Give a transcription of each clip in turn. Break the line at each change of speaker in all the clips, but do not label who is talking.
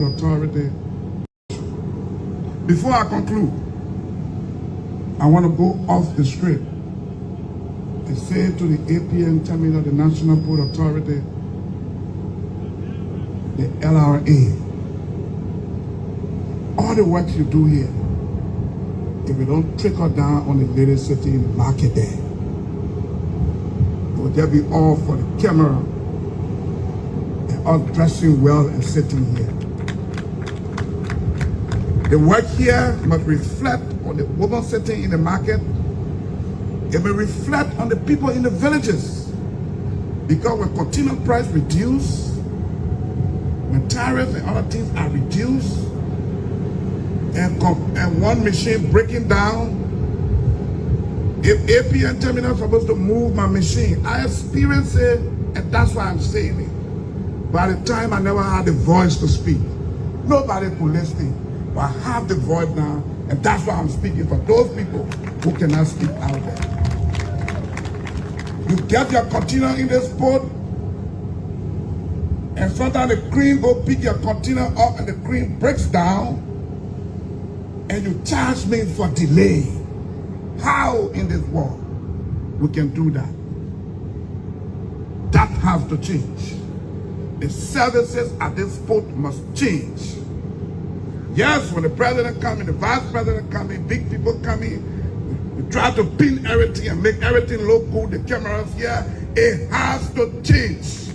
Authority. Before I conclude, I want to go off the script and say to the APN terminal, the National Port Authority, the LRA, all the work you do here, if we don't trickle down on the lady sitting in the market there, it will just be all for the camera and us dressing well and sitting here. The work here must reflect on the woman sitting in the market. It will reflect on the people in the villages. Because when continual price reduce, when tariffs and other things are reduced, and one machine breaking down, if APN terminal is supposed to move my machine, I experience it, and that's why I'm saying it. By the time I never had the voice to speak, nobody could listen. But I have the voice now, and that's why I'm speaking for those people who cannot speak out there. You get your container in this port, and sometimes the crane go pick your container up and the crane breaks down, and you charge me for delay. How in this world we can do that? That has to change. The services at this port must change. Yes, when the president comes in, the vice president comes in, big people come in, we try to pin everything and make everything look good, the cameras here, it has to change.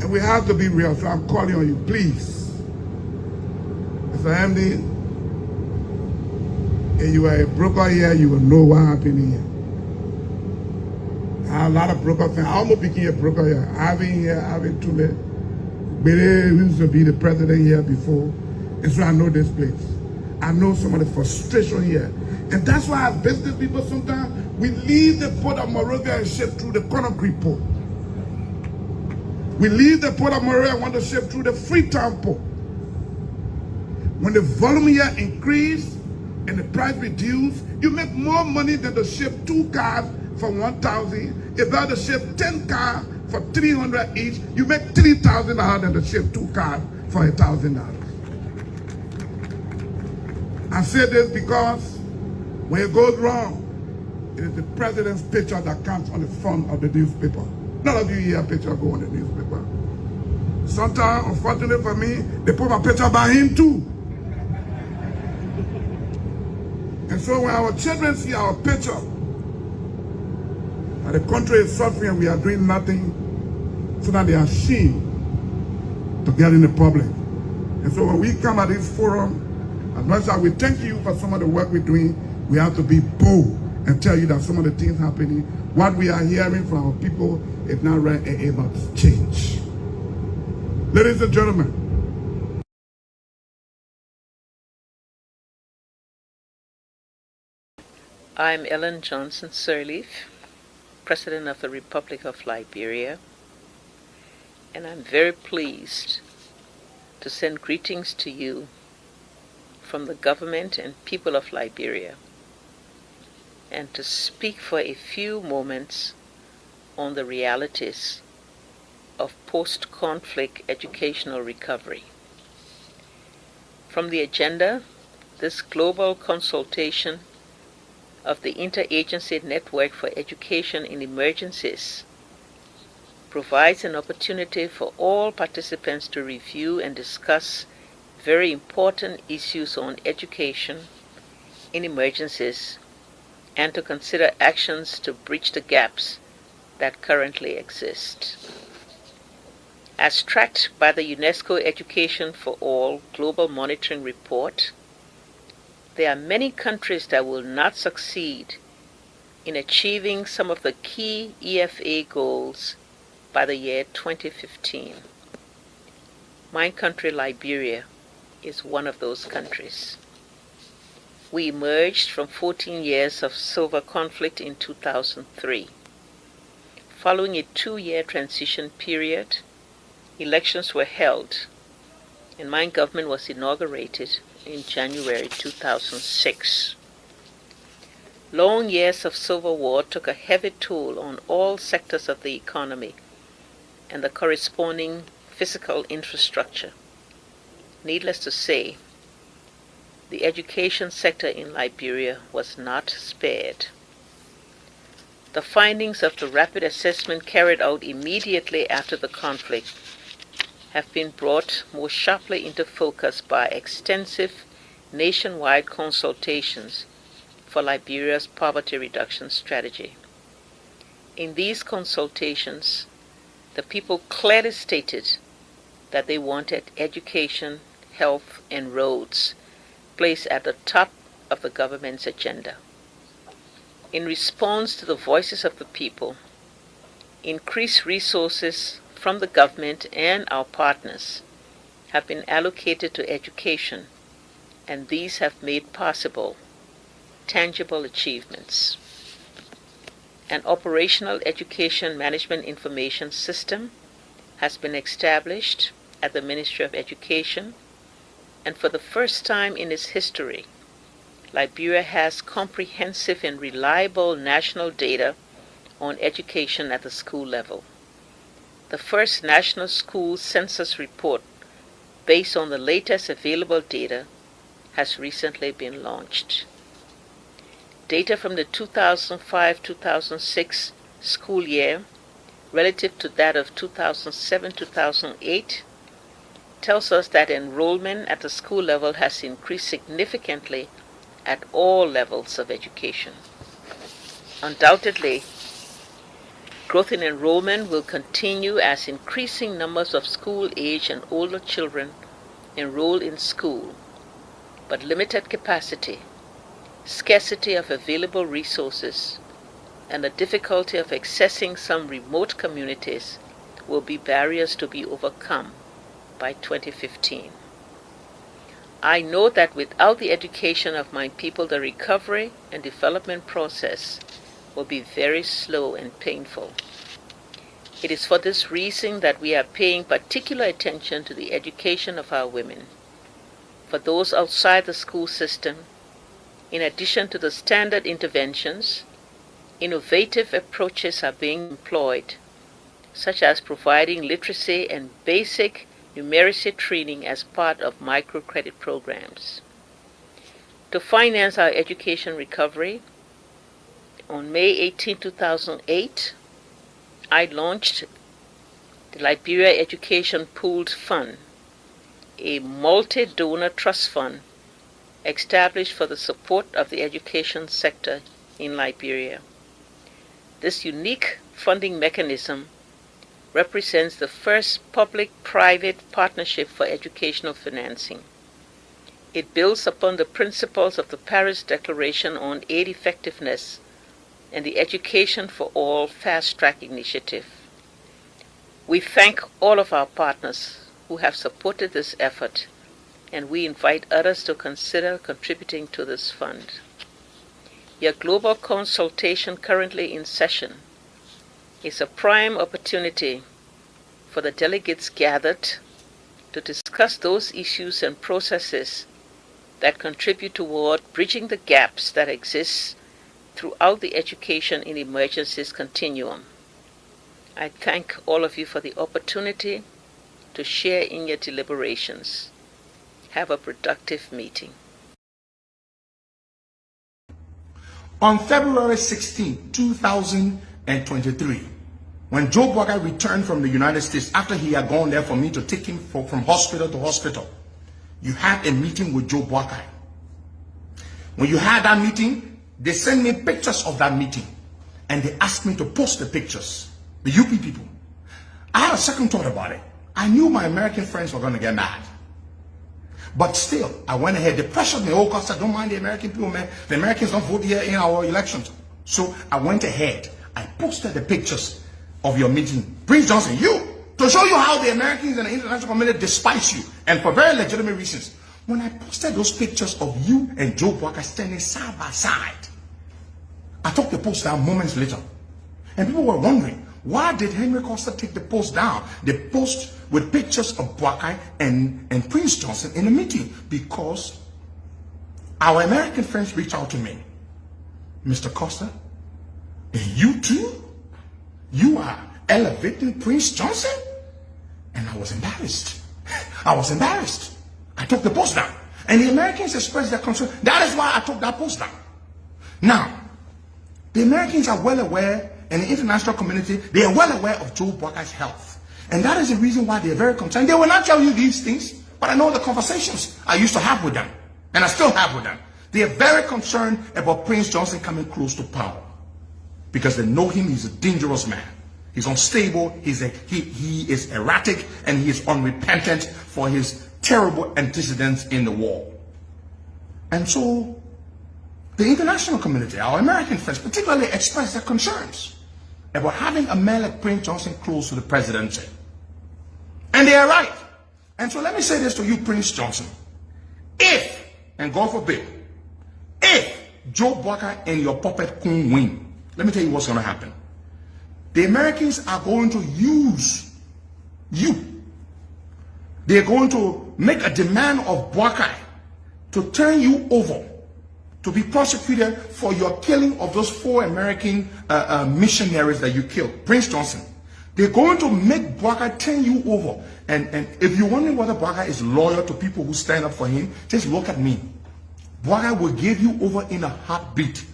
And we have to be real, so I'm calling on you, please. Mr. MD, if you are a broker here, you will know what happened here. I have a lot of brokers, I almost became a broker here. Having too late. Bele used to be the president here before, and so I know this place. I know some of the frustration here. And that's why as business people sometimes, we leave the port of Monrovia and ship through the Conakry port. We leave the port of Monrovia and want to ship through the Freetown port. When the volume here increase and the price reduce, you make more money than to ship 2 cars for 1,000. If I had to ship 10 cars for 300 each, you make $3,000 than to ship 2 cars for $1,000. I say this because when it goes wrong, it is the president's picture that comes on the front of the newspaper. None of you hear a picture go on the newspaper. Sometimes, unfortunately for me, they put my picture by him too. And so when our children see our picture, and the country is suffering and we are doing nothing, so that they are ashamed to get in the public. And so when we come at this forum, as much as we thank you for some of the work we're doing, we have to be bold and tell you that some of the things happening, what we are hearing from our people is not right and able to change. Ladies and gentlemen,
I'm Ellen Johnson Sirleaf, President of the Republic of Liberia, and I'm very pleased to send greetings to you from the government and people of Liberia, and to speak for a few moments on the realities of post-conflict educational recovery. From the agenda, this global consultation of the Interagency Network for Education in Emergencies provides an opportunity for all participants to review and discuss very important issues on education in emergencies and to consider actions to bridge the gaps that currently exist. As tracked by the UNESCO Education for All Global Monitoring Report, there are many countries that will not succeed in achieving some of the key EFA goals by the year 2015. My country, Liberia, is one of those countries. We emerged from 14 years of civil conflict in 2003. Following a 2-year transition period, elections were held, and my government was inaugurated in January 2006. Long years of civil war took a heavy toll on all sectors of the economy, and the corresponding physical infrastructure. Needless to say, the education sector in Liberia was not spared. The findings of the rapid assessment carried out immediately after the conflict have been brought more sharply into focus by extensive nationwide consultations for Liberia's poverty reduction strategy. In these consultations, the people clearly stated that they wanted education, health, and roads placed at the top of the government's agenda. In response to the voices of the people, increased resources from the government and our partners have been allocated to education, and these have made possible tangible achievements. An operational education management information system has been established at the Ministry of Education, and for the first time in its history, Liberia has comprehensive and reliable national data on education at the school level. The first National School Census report, based on the latest available data, has recently been launched. Data from the 2005-2006 school year relative to that of 2007-2008 tells us that enrollment at the school level has increased significantly at all levels of education. Undoubtedly, growth in enrollment will continue as increasing numbers of school-age and older children enroll in school, but limited capacity, scarcity of available resources, and the difficulty of accessing some remote communities will be barriers to be overcome by 2015. I know that without the education of my people, the recovery and development process will be very slow and painful. It is for this reason that we are paying particular attention to the education of our women. For those outside the school system, in addition to the standard interventions, innovative approaches are being employed, such as providing literacy and basic numeracy training as part of microcredit programs. To finance our education recovery, on May 18, 2008, I launched the Liberia Education Pooled Fund, a multi-donor trust fund established for the support of the education sector in Liberia. This unique funding mechanism represents the first public-private partnership for educational financing. It builds upon the principles of the Paris Declaration on Aid Effectiveness and the Education for All Fast-Track Initiative. We thank all of our partners who have supported this effort, and we invite others to consider contributing to this fund. Your global consultation currently in session is a prime opportunity for the delegates gathered to discuss those issues and processes that contribute toward bridging the gaps that exist throughout the education in emergencies continuum. I thank all of you for the opportunity to share in your deliberations. Have a productive meeting.
On February 16, 2023, when Joe Boakai returned from the United States after he had gone there for me to take him from hospital to hospital, you had a meeting with Joe Boakai. When you had that meeting, they sent me pictures of that meeting and they asked me to post the pictures, the UP people. I had a second thought about it. I knew my American friends were going to get mad. But still, I went ahead. They pressured me. Oh, Costa, don't mind the American people, man. The Americans don't vote here in our elections. So I went ahead. I posted the pictures of your meeting. Prince Johnson, you, to show you how the Americans and the international community despise you, and for very legitimate reasons. When I posted those pictures of you and Joe Boakai standing side by side, I took the post down moments later. And people were wondering, why did Henry Costa take the post down? The post with pictures of Boakai and Prince Johnson in the meeting, because our American friends reached out to me. Mr. Costa, and you too? You are elevating Prince Johnson? And I was embarrassed. I was embarrassed. I took the post down. And the Americans expressed their concern. That is why I took that post down. Now, the Americans are well aware, and the international community, they are well aware of Joe Boakar's health. And that is the reason why they are very concerned. They will not tell you these things, but I know the conversations I used to have with them, and I still have with them. They are very concerned about Prince Johnson coming close to power, because they know him, he's a dangerous man. He's unstable, he is erratic, and he is unrepentant for his terrible antecedents in the war. And so, the international community, our American friends, particularly expressed their concerns about having a man like Prince Johnson close to the presidency. And they are right. And so let me say this to you, Prince Johnson. If, and God forbid, if Joe Boakar and your puppet Kun win, let me tell you what's going to happen. The Americans are going to use you. They're going to make a demand of Boakar to turn you over, to be prosecuted for your killing of those 4 American missionaries that you killed, Prince Johnson. They're going to make Boakar turn you over. And if you're wondering whether Boakar is loyal to people who stand up for him, just look at me. Boakar will give you over in a heartbeat.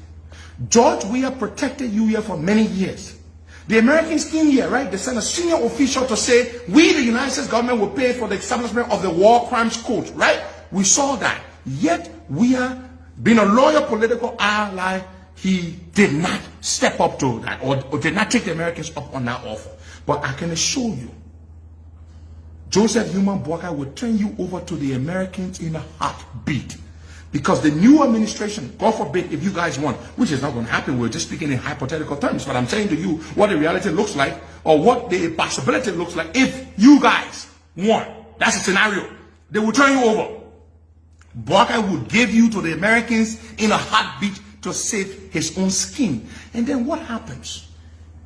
George Weah protected you here for many years. The Americans came here, right? They sent a senior official to say, we, the United States government, will pay for the establishment of the War Crimes Court, right? We saw that. Yet, Weah, being a loyal political ally, he did not step up to that, or did not take the Americans up on that offer. But I can assure you, Joseph Human Boakar will turn you over to the Americans in a heartbeat. Because the new administration, God forbid, if you guys want, which is not going to happen, we're just speaking in hypothetical terms, but I'm saying to you what the reality looks like, or what the possibility looks like if you guys want. That's a scenario. They will turn you over. Boakar would give you to the Americans in a heartbeat to save his own skin. And then what happens?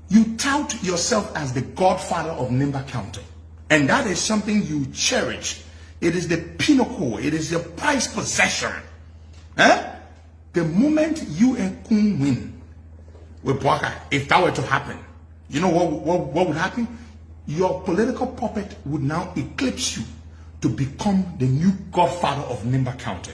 You tout yourself as the godfather of Nimba County. And that is something you cherish. It is the pinnacle. It is your prized possession. The moment you and Kun win with Boakar, if that were to happen, you know what would happen? Your political puppet would now eclipse you to become the new godfather of Nimba County.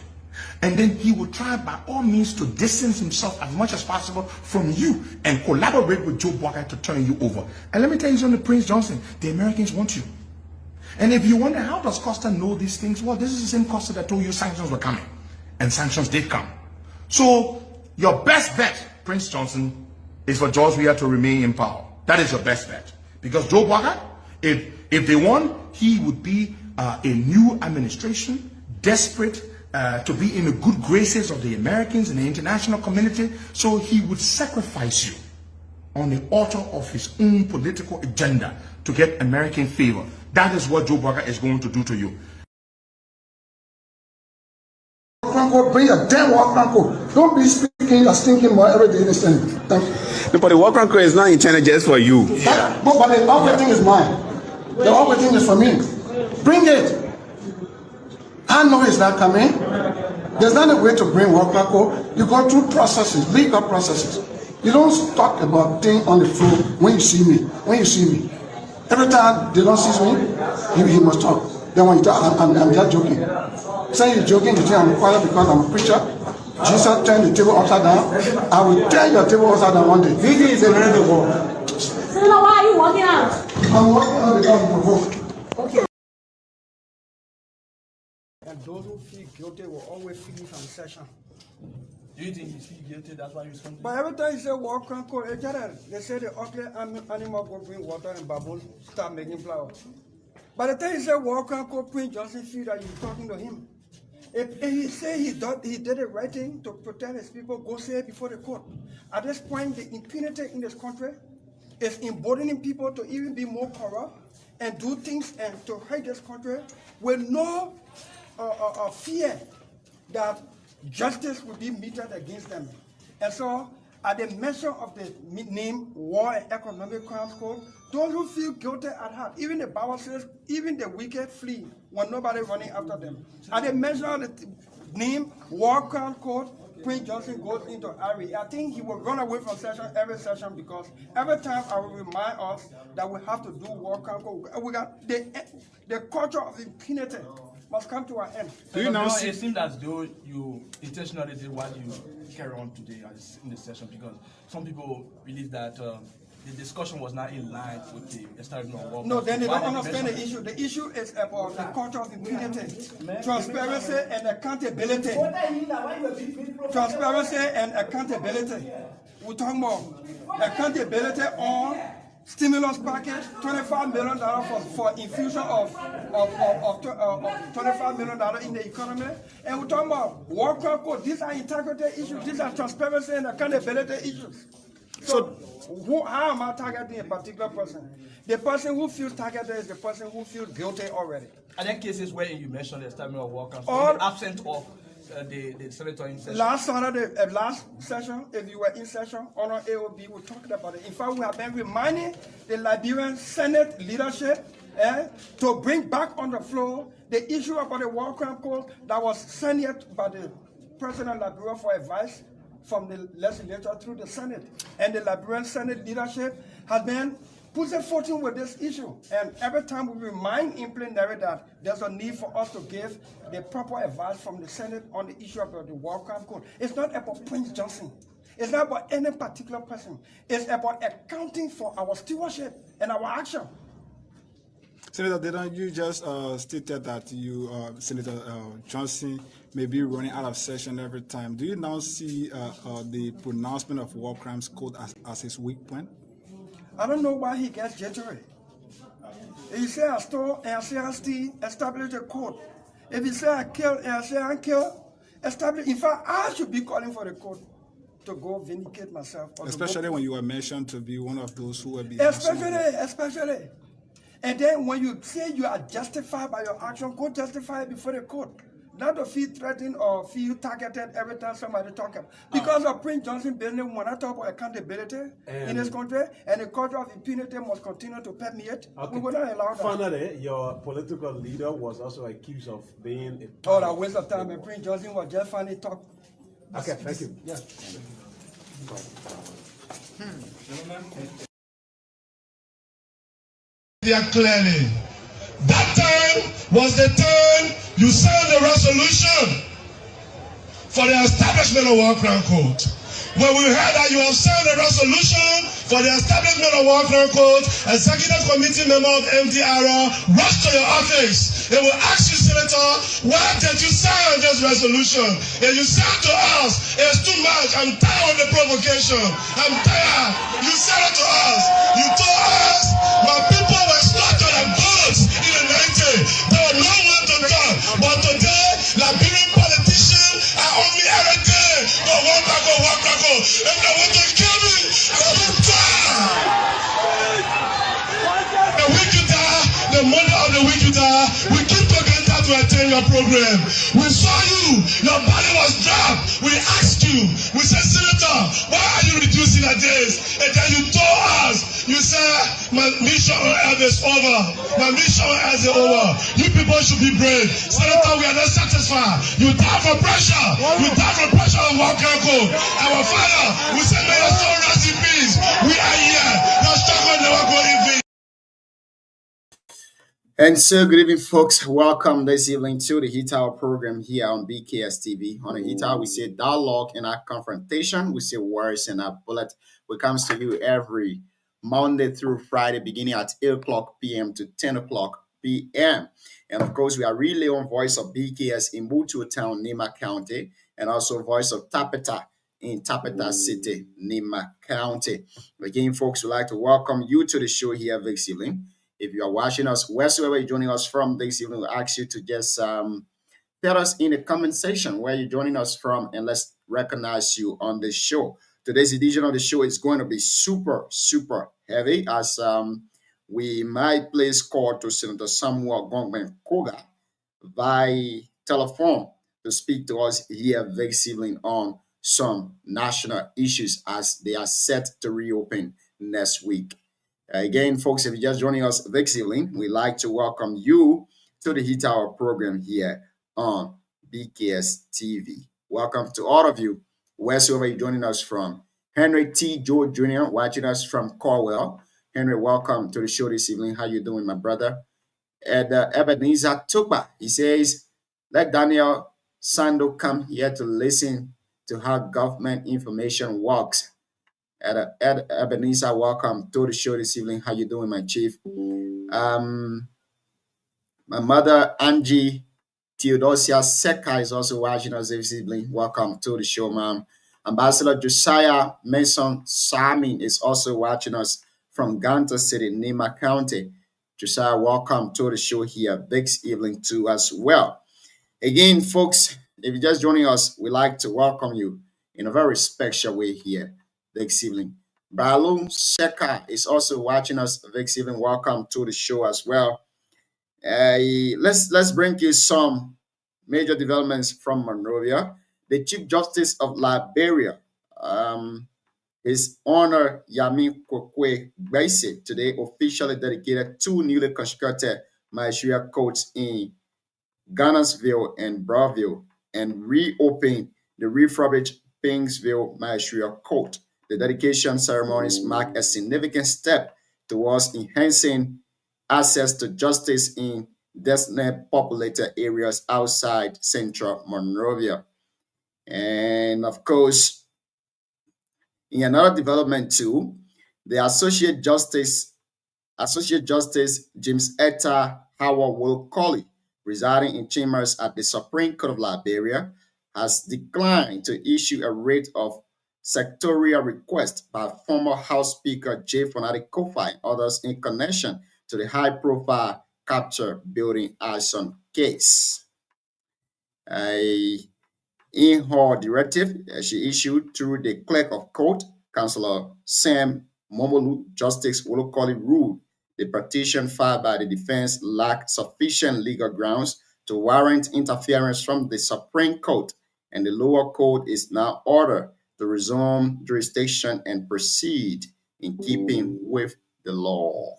And then he will try by all means to distance himself as much as possible from you and collaborate with Joe Boakar to turn you over. And let me tell you something, Prince Johnson, the Americans want you. And if you wonder how does Costa know these things, well, this is the same Costa that told you sanctions were coming. And sanctions did come. So your best bet, Prince Johnson, is for George Weah to remain in power. That is your best bet. Because Joe Boakar, if they won, he would be a new administration, desperate to be in the good graces of the Americans and the international community. So he would sacrifice you on the altar of his own political agenda to get American favor. That is what Joe Boakar is going to do to you.
Bring a damn war cranko. Don't be speaking or stinking more every day. Thank you.
No, but the war cranko is not intended just for you.
But the operating is mine. The operating is for me. Bring it. I know it's not coming. There's not a way to bring war cranko. You go through processes, legal processes. You don't talk about things on the floor when you see me. When you see me. Every time they don't see me, he must talk. Then when you talk, I'm just joking. Saying you're joking, you think I'm quiet because I'm a preacher. Jesus turned the table upside down. I will turn your table upside down one day. This is another world.
So why are you walking out?
I'm walking out because I'm provoked.
Okay.
And those who feel guilty will always flee from session.
Do you think he's feel guilty? That's why he's coming.
But every time you say walk and call, they say the ugly animal go bring water and baboon start making flour. By the time he said walk and call, Prince Johnson feel that you're talking to him. If he say he did the right thing to protect his people, go say it before the court. At this point, the impunity in this country is emboldening people to even be more corrupt and do things and to hate this country with no fear that justice will be meted against them. And so, at the mention of the name War and Economic Crimes Code, those who feel guilty at heart, even the Bible says, even the wicked flee when nobody running after them. At the mention of the name War Crimes Code, Prince Johnson goes into RE, I think he will run away from session every session because every time I will remind us that we have to do work. We got the culture of impunity must come to an end.
Do you know, it seems as though you intentionally did what you carry on today in the session because some people believe that the discussion was not in line with the establishment of work.
No, then they don't understand the issue. The issue is about the culture of impunity, transparency and accountability. Transparency and accountability. We're talking about accountability on stimulus package, $25 million for infusion of $25 million in the economy. And we're talking about work code. These are integrity issues. These are transparency and accountability issues. So how am I targeting a particular person? The person who feels targeted is the person who feels guilty already.
Are there cases where you mentioned the establishment of workers in the absence of the senator in session?
Last Saturday, last session, if you were in session, Honor AOB, we talked about it. In fact, we have been reminding the Liberian Senate leadership to bring back on the floor the issue about the war crime code that was sent yet by the President of Liberia for advice from the legislature through the Senate. And the Liberian Senate leadership has been pushing fortune with this issue. And every time we remind in plenary that there's a need for us to give the proper advice from the Senate on the issue about the war crime code. It's not about Prince Johnson. It's not about any particular person. It's about accounting for our stewardship and our action.
Senator, didn't you just stated that you, Senator Johnson, may be running out of session every time? Do you now see the pronouncement of war crimes code as his weak point?
I don't know why he gets jittery. If he say I stole and I say I steal, establish a code. If he say I kill and I say I kill, establish. In fact, I should be calling for the code to go vindicate myself.
Especially when you were mentioned to be one of those who will be.
Especially. And then when you say you are justified by your action, go justify it before the court. Not to feel threatened or feel targeted every time somebody talks. Because of Prince Johnson business, when I talk about accountability in this country, and the culture of impunity must continue to permeate, we will not allow that.
Finally, your political leader was also accused of being a...
Oh, that waste of time. And Prince Johnson was just finally talk.
Okay, thank you.
Yeah.
Clearly, that time was the time you signed the resolution for the establishment of war crime code. When we heard that you have signed a resolution for the establishment of war crime code, executive committee member of MDR rushed to your office. They will ask you, Senator, why did you sign this resolution? And you said to us, it's too much. I'm tired of the provocation. I'm tired. You said it to us. You told us my people were slaughtered and bullets in the 90s. There was no one to talk. But today, Liberian politicians are only everything. Go walk back, go walk back. If they want to kill me, I will die. The week you die, the mother of the week you die, we keep Uganda to attend your program. We saw you, your body was dropped. We asked you, we said, Senator, why are you reducing the days? And then you told us, you said, my mission on earth is over. My mission on earth is over. You people should be brave. Senator, we are not satisfied. You die for pressure. You die for pressure of Walker Code. Our Father, we say, may your soul rest in peace. We are here. Your struggle never go in vain.
And so, good evening, folks. Welcome this evening to the Heat Hour program here on BKS TV. On the Heat Hour, we say dialogue and our confrontation. We say words and our bullet. We comes to you every Monday through Friday, beginning at 8 o'clock p.m. to 10 o'clock p.m. And of course, we are really on Voice of BKS in Butu Town, Nima County, and also Voice of Tapeta in Tapeta City, Nima County. Again, folks, we'd like to welcome you to the show here this evening. If you are watching us, wheresoever you're joining us from this evening, we'll ask you to just tell us in the comment section where you're joining us from, and let's recognize you on the show. Today's edition of the show is going to be super, super heavy, as we might place call to Senator Samuel Gongben Koga by telephone to speak to us here this evening on some national issues as they are set to reopen next week. Again, folks, if you're just joining us this evening, we'd like to welcome you to the Heat Hour program here on BKS TV. Welcome to all of you wheresoever you're joining us from. Henry T. Joe Jr. watching us from Corwell. Henry, welcome to the show this evening. How you doing, my brother? And Ebenezer Tukba, he says, let Daniel Sando come here to listen to how government information works. Ed Ebenezer, welcome to the show this evening. How you doing, my chief? My mother, Angie Theodosia Seka, is also watching us this evening. Welcome to the show, ma'am. Ambassador Josiah Mason Samin is also watching us from Ganta City, Nima County. Josiah, welcome to the show here this evening too as well. Again, folks, if you're just joining us, we'd like to welcome you in a very special way here this evening. Balu Seka is also watching us this evening. Welcome to the show as well. Let's bring you some major developments from Monrovia. The Chief Justice of Liberia, His Honor Yami Kwekwe Gbaise, today officially dedicated two newly constructed magistrates courts in Ghanansville and Browville and reopened the refurbished Pingsville Magistrate Court. The dedication ceremonies mark a significant step towards enhancing access to justice in densely populated areas outside central Monrovia. And of course, in another development too, the Associate Justice James Etta Howard Will Colley, residing in chambers at the Supreme Court of Liberia, has declined to issue a writ of sectorial request by former House Speaker J. Fonadi Kofi and others in connection to the high-profile capture building arson case. In her directive, she issued through the clerk of court, Councillor Sam Momolu, Justice Wolokoli ruled the petition filed by the defense lacked sufficient legal grounds to warrant interference from the Supreme Court, and the lower court is now ordered to resume jurisdiction and proceed in keeping with the law.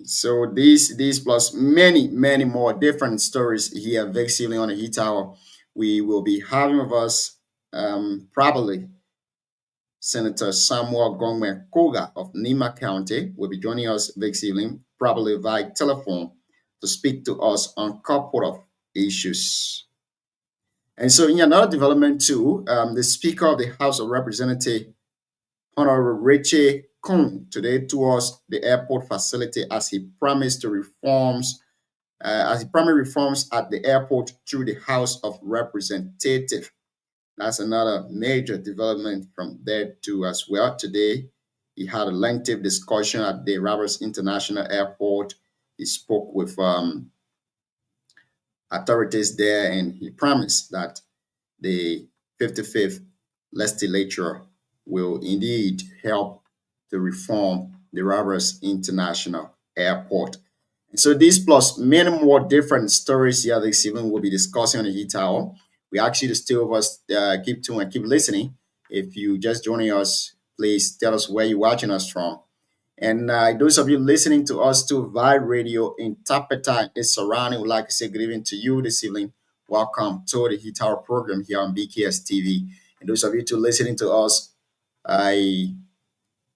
So these plus many more different stories here this evening on the Heat Hour. We will be having with us probably Senator Samuel Gongme Koga of Nima County will be joining us this evening, probably via telephone, to speak to us on a couple of issues. And so in another development too, the Speaker of the House of Representatives, Honorable Richie Kung, today tours the airport facility as he promised reforms at the airport through the House of Representatives. That's another major development from there too as well. Today, he had a lengthy discussion at the Roberts International Airport. He spoke with authorities there, and he promised that the 55th legislature will indeed help to reform the Roberts International Airport. And so these plus many more different stories here this evening we'll be discussing on the Heat Hour. We ask you to stay with us, keep tuned and keep listening. If you just joining us, please tell us where you're watching us from. And those of you listening to us too via radio in Tapeta and surrounding, would like to say good evening to you this evening. Welcome to the Heat Hour program here on BKS TV. And those of you too listening to us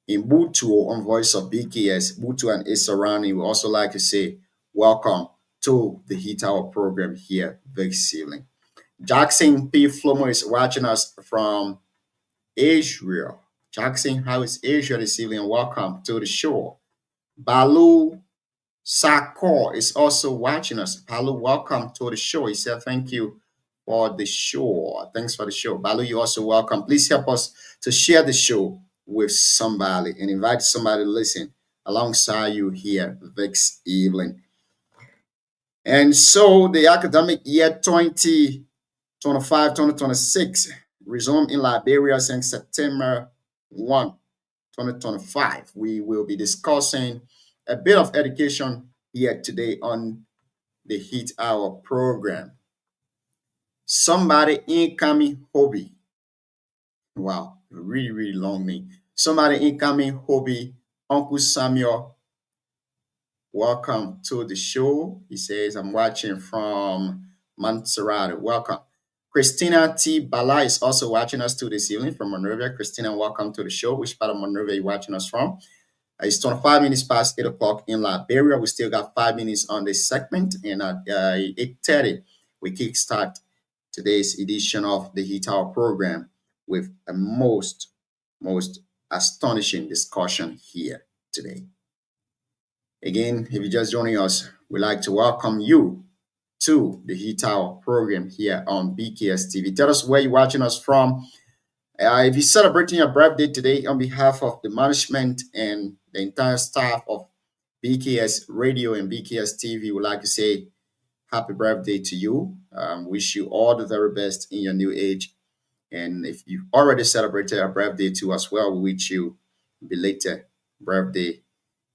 in Butu on Voice of BKS, Butu and its surrounding, we also like to say welcome to the Heat Hour program here this evening. Jackson P. Flomo is watching us from Israel. Jackson, how is Asia this evening? Welcome to the show. Balu Sakor is also watching us. Balu, welcome to the show. He said thank you for the show. Thanks for the show. Balu, you're also welcome. Please help us to share the show with somebody and invite somebody to listen alongside you here this evening. And so the academic year 2025-2026 resumed in Liberia since September 1, 2025. We will be discussing a bit of education here today on the Heat Hour program. Somebody incoming hobby. Wow, really long name. Somebody incoming hobby. Uncle Samuel, welcome to the show. He says, I'm watching from Montserrat. Welcome. Christina T. Bala is also watching us too this evening from Monrovia. Christina, welcome to the show. Which part of Monrovia are you watching us from? It's 25 minutes past 8 o'clock in Liberia. We still got 5 minutes on this segment. And at 8:30, we kickstart today's edition of the Heat Hour program with a most astonishing discussion here today. Again, if you're just joining us, we'd like to welcome you to the Heat Hour program here on BKS TV. Tell us where you're watching us from. If you're celebrating your birthday today, on behalf of the management and the entire staff of BKS Radio and BKS TV, we'd like to say happy birthday to you. Wish you all the very best in your new age. And if you've already celebrated your birthday too as well, we wish you belated birthday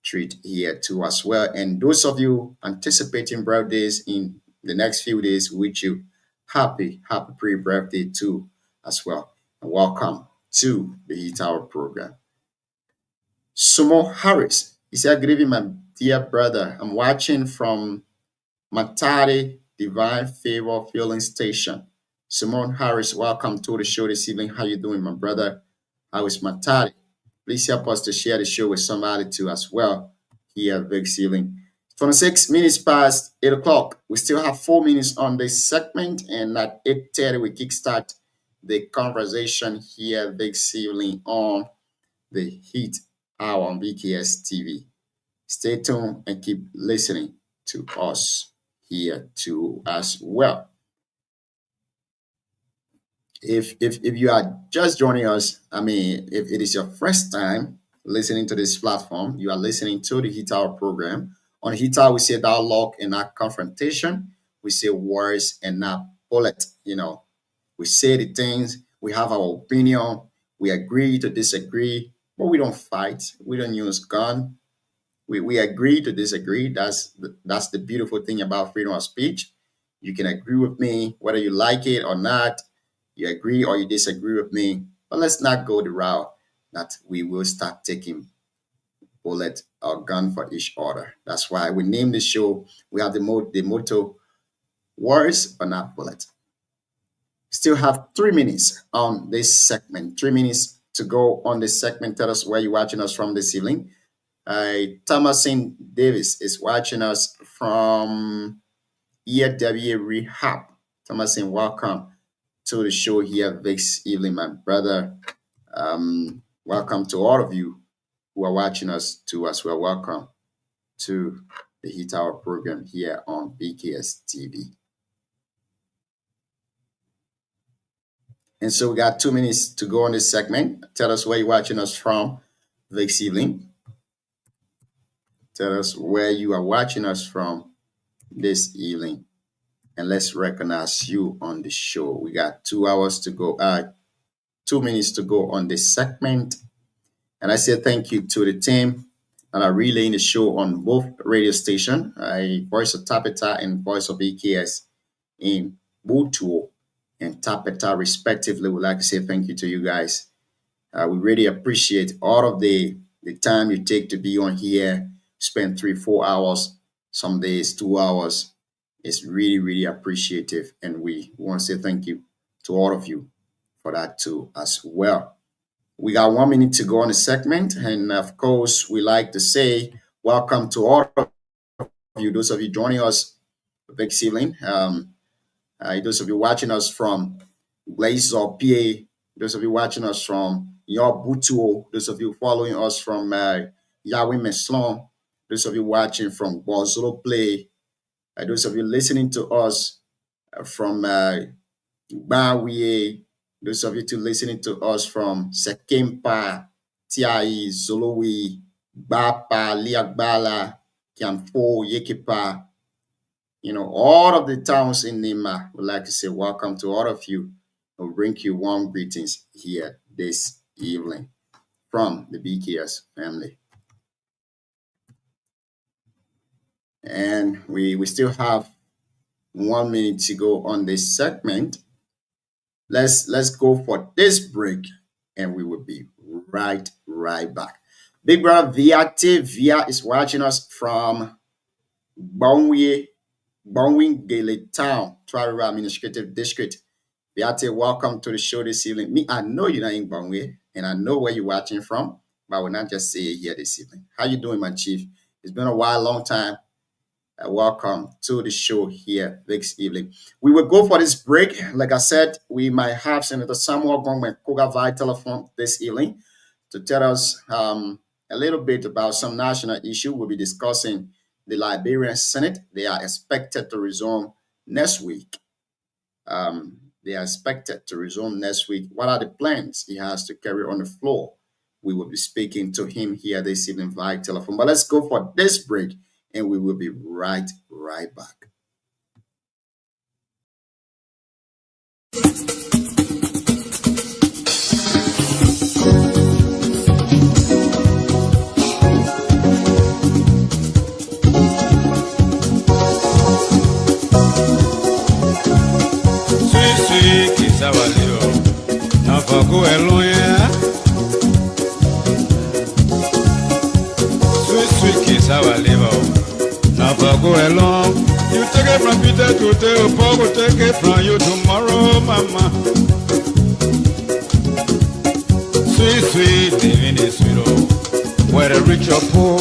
treat here too as well. And those of you anticipating birthdays in the next few days, we wish you happy pre-birthday too as well. And welcome to the Heat Hour program. Sumo Harris, he said, good evening, my dear brother. I'm watching from Matari Divine Favor Filling Station. Simone Harris, welcome to the show this evening. How you doing, my brother? How is Matari? Please help us to share the show with somebody too as well here at Big Evening. 26 minutes past 8 o'clock. We still have 4 minutes on this segment, and at 8:30 we kickstart the conversation here at Big Evening on the Heat Hour on BKS TV. Stay tuned and keep listening to us here too as well. If you are just joining us, I mean, if it is your first time listening to this platform, you are listening to the Heat Hour program. On Heat Hour, we say dialogue and not confrontation. We say words and not bullet. We say the things, we have our opinion, we agree to disagree, but we don't fight. We don't use gun. We agree to disagree. That's the beautiful thing about freedom of speech. You can agree with me whether you like it or not. You agree or you disagree with me, but let's not go the route that we will start taking bullet or gun for each other. That's why we named the show. We have the motto, words but not bullet. Still have 3 minutes on this segment. 3 minutes to go on this segment. Tell us where you're watching us from this evening. Thomasin Davis is watching us from EW Rehab. Thomasin, welcome to the show here this evening, my brother. Welcome to all of you who are watching us too as well. Welcome to the Heat Hour program here on BKS TV. And so we got 2 minutes to go on this segment. Tell us where you're watching us from this evening. Tell us where you are watching us from this evening. And let's recognize you on the show. We got 2 hours to go, 2 minutes to go on this segment. And I say thank you to the team that are relaying the show on both radio stations, Voice of Tapeta and Voice of BKS in Butuo and Tapeta respectively. We'd like to say thank you to you guys. We really appreciate all of the time you take to be on here, spend 3-4 hours, some days 2 hours. It's really, really appreciative. And we want to say thank you to all of you for that too as well. We got 1 minute to go on the segment. And of course, we like to say welcome to all of you, those of you joining us this evening. Those of you watching us from Blaze or PA, those of you watching us from your Butuo, those of you following us from Yahweh Meslon, those of you watching from Bozolo Play, those of you listening to us from Bawie, those of you too listening to us from Sekempa, Tiai, Zolowi, Bapa, Liagbala, Kiamfo, Yekipa, all of the towns in Nima. Would like to say welcome to all of you. I'll bring you warm greetings here this evening from the BKS family. And we still have 1 minute to go on this segment. Let's go for this break, and we will be right back. Big brother Via is watching us from Bongwin Gele Town, Tribal Administrative District. Beate, welcome to the show this evening. Me, I know you're not in Bangwe, and I know where you're watching from, but I will not just say it here this evening. How you doing, my chief? It's been a while, long time. Welcome to the show here this evening. We will go for this break. Like I said, we might have Senator Samuel Gongme via telephone this evening to tell us a little bit about some national issue. We'll be discussing the Liberian Senate. They are expected to resume next week. They are expected to resume next week. What are the plans he has to carry on the floor? We will be speaking to him here this evening via telephone. But let's go for this break, and we will be right back.
Go along. You take it from Peter today, Paul will take it from you tomorrow, mama. Sweet, sweet, living is sweet, oh, where the rich or poor.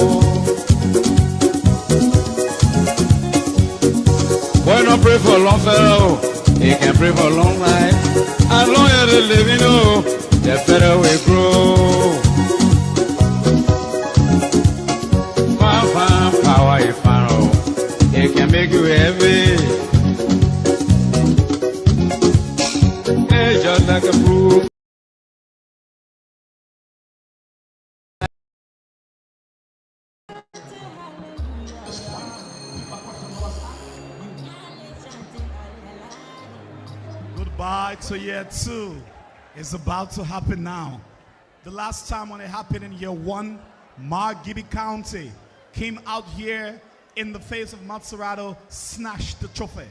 Why not pray for a long fellow? He can pray for a long life. As long as they live, you know, the better we grow. Power if I know. It can make you heavy. It's just like a proof.
Goodbye to year 2. It's about to happen now. The last time when it happened in year 1, Margibi County came out here in the face of Matsurato, snatched the trophy.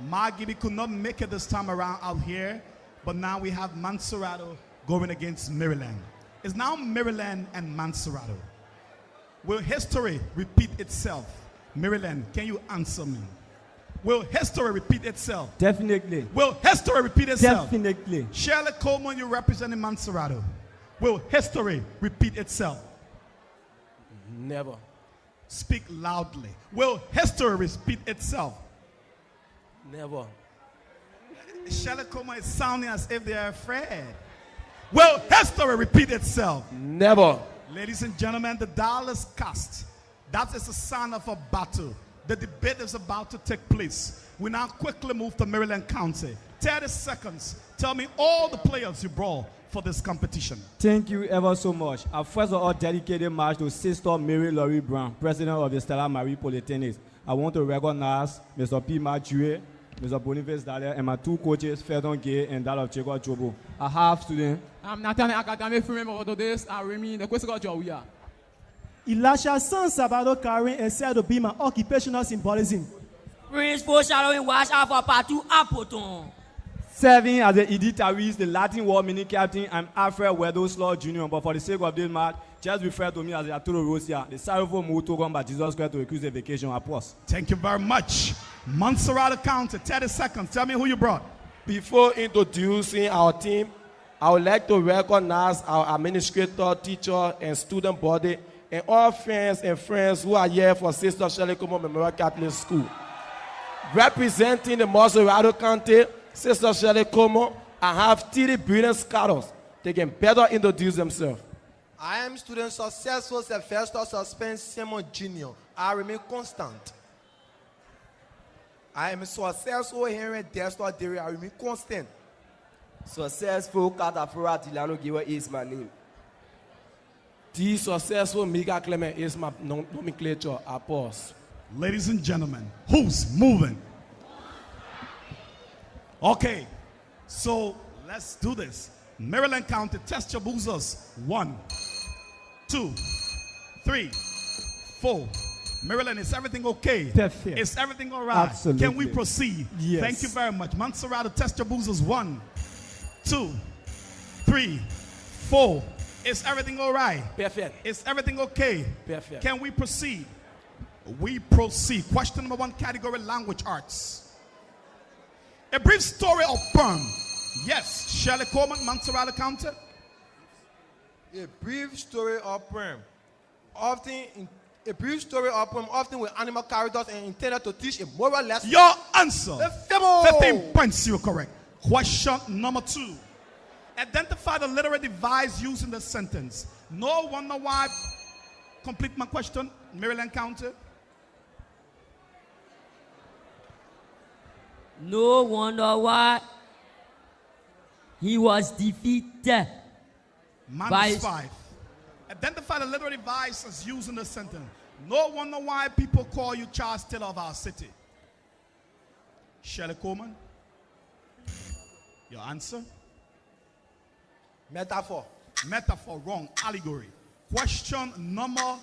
Margibi could not make it this time around out here, but now we have Mansurato going against Maryland. It's now Maryland and Mansurato. Will history repeat itself? Maryland, can you answer me? Will history repeat itself?
Definitely.
Will history repeat itself?
Definitely.
Shirley Coleman, you representing Mansurato. Will history repeat itself?
Never.
Speak loudly. Will history repeat itself?
Never.
Shirley Coleman is sounding as if they are afraid. Will history repeat itself?
Never.
Ladies and gentlemen, the dial is cast. That is a sign of a battle. The debate is about to take place. We now quickly move to Maryland County. 30 seconds. Tell me all the players you brought for this competition.
Thank you ever so much. I first of all dedicated march to Sister Mary Laurie Brown, President of the Stella Marie Polytechnics. I want to recognize Mr. P. Mathieu, Mr. Boniface Dallaire, and my 2 coaches, Ferdon Gay and that of Jacob Jobo. I have students.
I'm Nathan Academy member of today's Remy, the question got your
Elisha San Sabado Karen and said to be my occupational symbolism.
Prince foreshadowing watch out for part 2 Apoton.
Serving as the Editaris, the Latin War mini captain, I'm Alfred Wedoslaw Jr., but for the sake of this match, just refer to me as the Arturo Rosia, the sorrowful motto run by Jesus Christ to accuse the vacation at post.
Thank you very much. Montserrat County, 30 seconds. Tell me who you brought.
Before introducing our team, I would like to recognize our administrator, teacher, and student body, and all fans and friends who are here for Sister Shirley Coleman Memorial Catholic School. Representing the Montserrat County, Sister Shirley Coleman, I have 3 brilliant scholars. They can better introduce themselves.
I am student successful Sylvester Suspense Simon Jr. I remain constant. I am successful Henry Destor Derry. I remain constant.
Successful Catafora Delano Giwa is my name.
The successful Mika Clement is my nomenclature. I pause.
Ladies and gentlemen, who's moving? Okay, so let's do this. Maryland County, test your boozers. 1, 2, 3, 4. Maryland, is everything okay?
Perfect.
Is everything all right?
Absolutely.
Can we proceed?
Yes.
Thank you very much. Montserrat, test your boozers. 1, 2, 3, 4. Is everything all right?
Perfect.
Is everything okay?
Perfect.
Can we proceed? We proceed. Question number 1, category language arts. A brief story of Perm, Yes, Shirley Coleman, Montserrat County.
A brief story or poem, a brief story or poem, often with animal characters and intended to teach a moral lesson.
Your answer.
The fable.
15 points, you're correct. Question number 2. Identify the literary device used in the sentence. No wonder why. Complete my question. Maryland County.
No wonder why he was defeated.
Minus 5. Identify the literary devices used in the sentence. No wonder why people call you Charles Taylor of our city. Shirley Coleman. Your answer?
Metaphor.
Metaphor, wrong. Allegory. Question number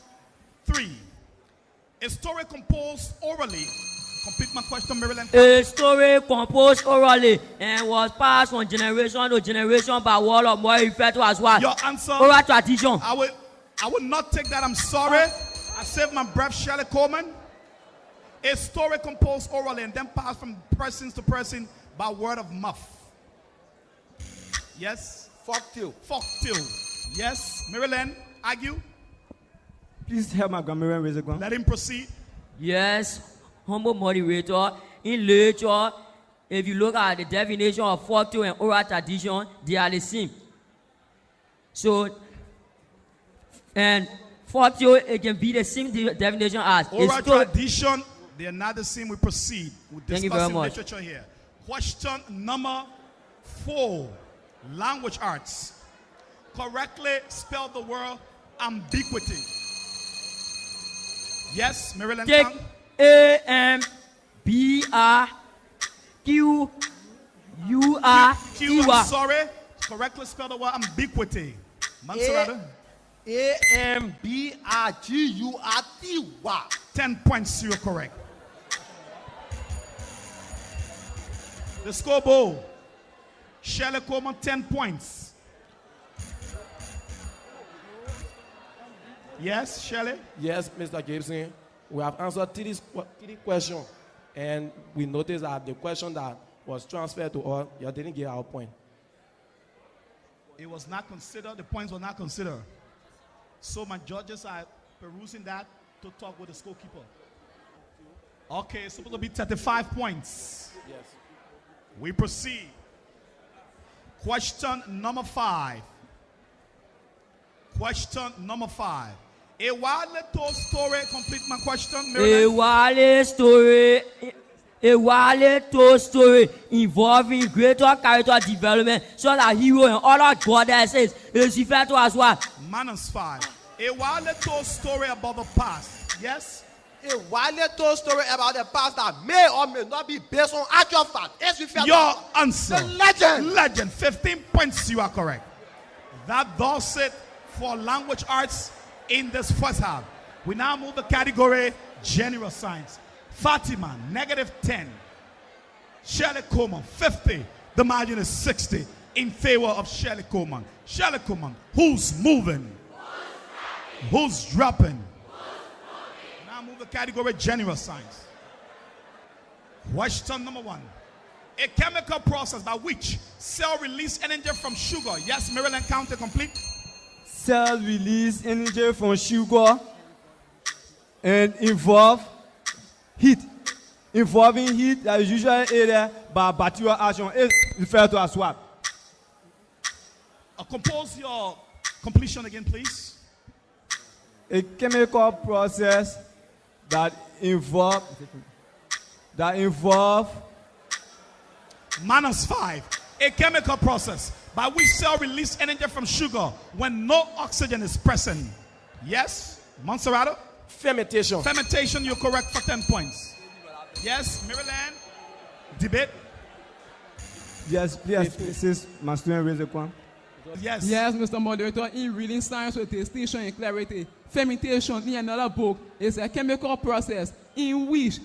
3. A story composed orally. Complete my question, Maryland.
A story composed orally and was passed from generation to generation by word of mouth, referred to as what?
Your answer?
Oral tradition.
I would not take that. I'm sorry. I saved my breath, Shirley Coleman. A story composed orally and then passed from person to person by word of mouth. Yes?
Folktale.
Folktale. Yes. Maryland, argue.
Please help my grandmother raise a gun.
Let him proceed.
Yes, humble moderator. In literature, if you look at the definition of folktale and oral tradition, they are the same. So, and folktale, it can be the same definition as
oral tradition. They are not the same. We proceed. We're discussing literature here. Question number 4. Language arts. Correctly spell the word ambiguity. Yes, Maryland.
Take A-M-B-R-Q-U-R-T-Y.
I'm sorry. Correctly spell the word ambiguity. Montserrat.
A-M-B-R-G-U-R-T-Y.
10 points, you're correct. The scoreboard. Shirley Coleman, 10 points. Yes, Shirley?
Yes, Mr. Gibson. We have answered 3 questions, and we noticed that the question that was transferred to us, you didn't get our point.
It was not considered, the points were not considered. So my judges are perusing that to talk with the scorekeeper. Okay, it's supposed to be 35 points.
Yes.
We proceed. Question number 5. Question number 5. A while told story, complete my question, Maryland.
A while told story involving greater character development so that hero and other goddesses is referred to as what?
Minus 5. A while told story about the past. Yes?
A widely told story about the past that may or may not be based on actual fact.
Your answer.
The legend.
Legend. 15 points, you are correct. That does it for language arts in this first half. We now move the category general science. Fatima, -10. Shirley Coleman, 50. The margin is 60 in favor of Shirley Coleman. Shirley Coleman, who's moving? Who's dropping? Now move the category general science. Question number 1. A chemical process by which cell release energy from sugar. Yes, Maryland County, complete.
Cell release energy from sugar and involve heat. Involving heat that is usually aided by bacterial action is referred to as what?
Compose your completion again, please.
A chemical process that involve
-5. A chemical process by which cell release energy from sugar when no oxygen is present. Yes, Montserrat?
Fermentation.
Fermentation, you're correct for 10 points. Yes, Maryland? Debate?
Yes, please, since my student raised a point.
Yes.
Yes, Mr. Moderator, in reading Science with Distinction and Clarity, fermentation in another book is a chemical process in which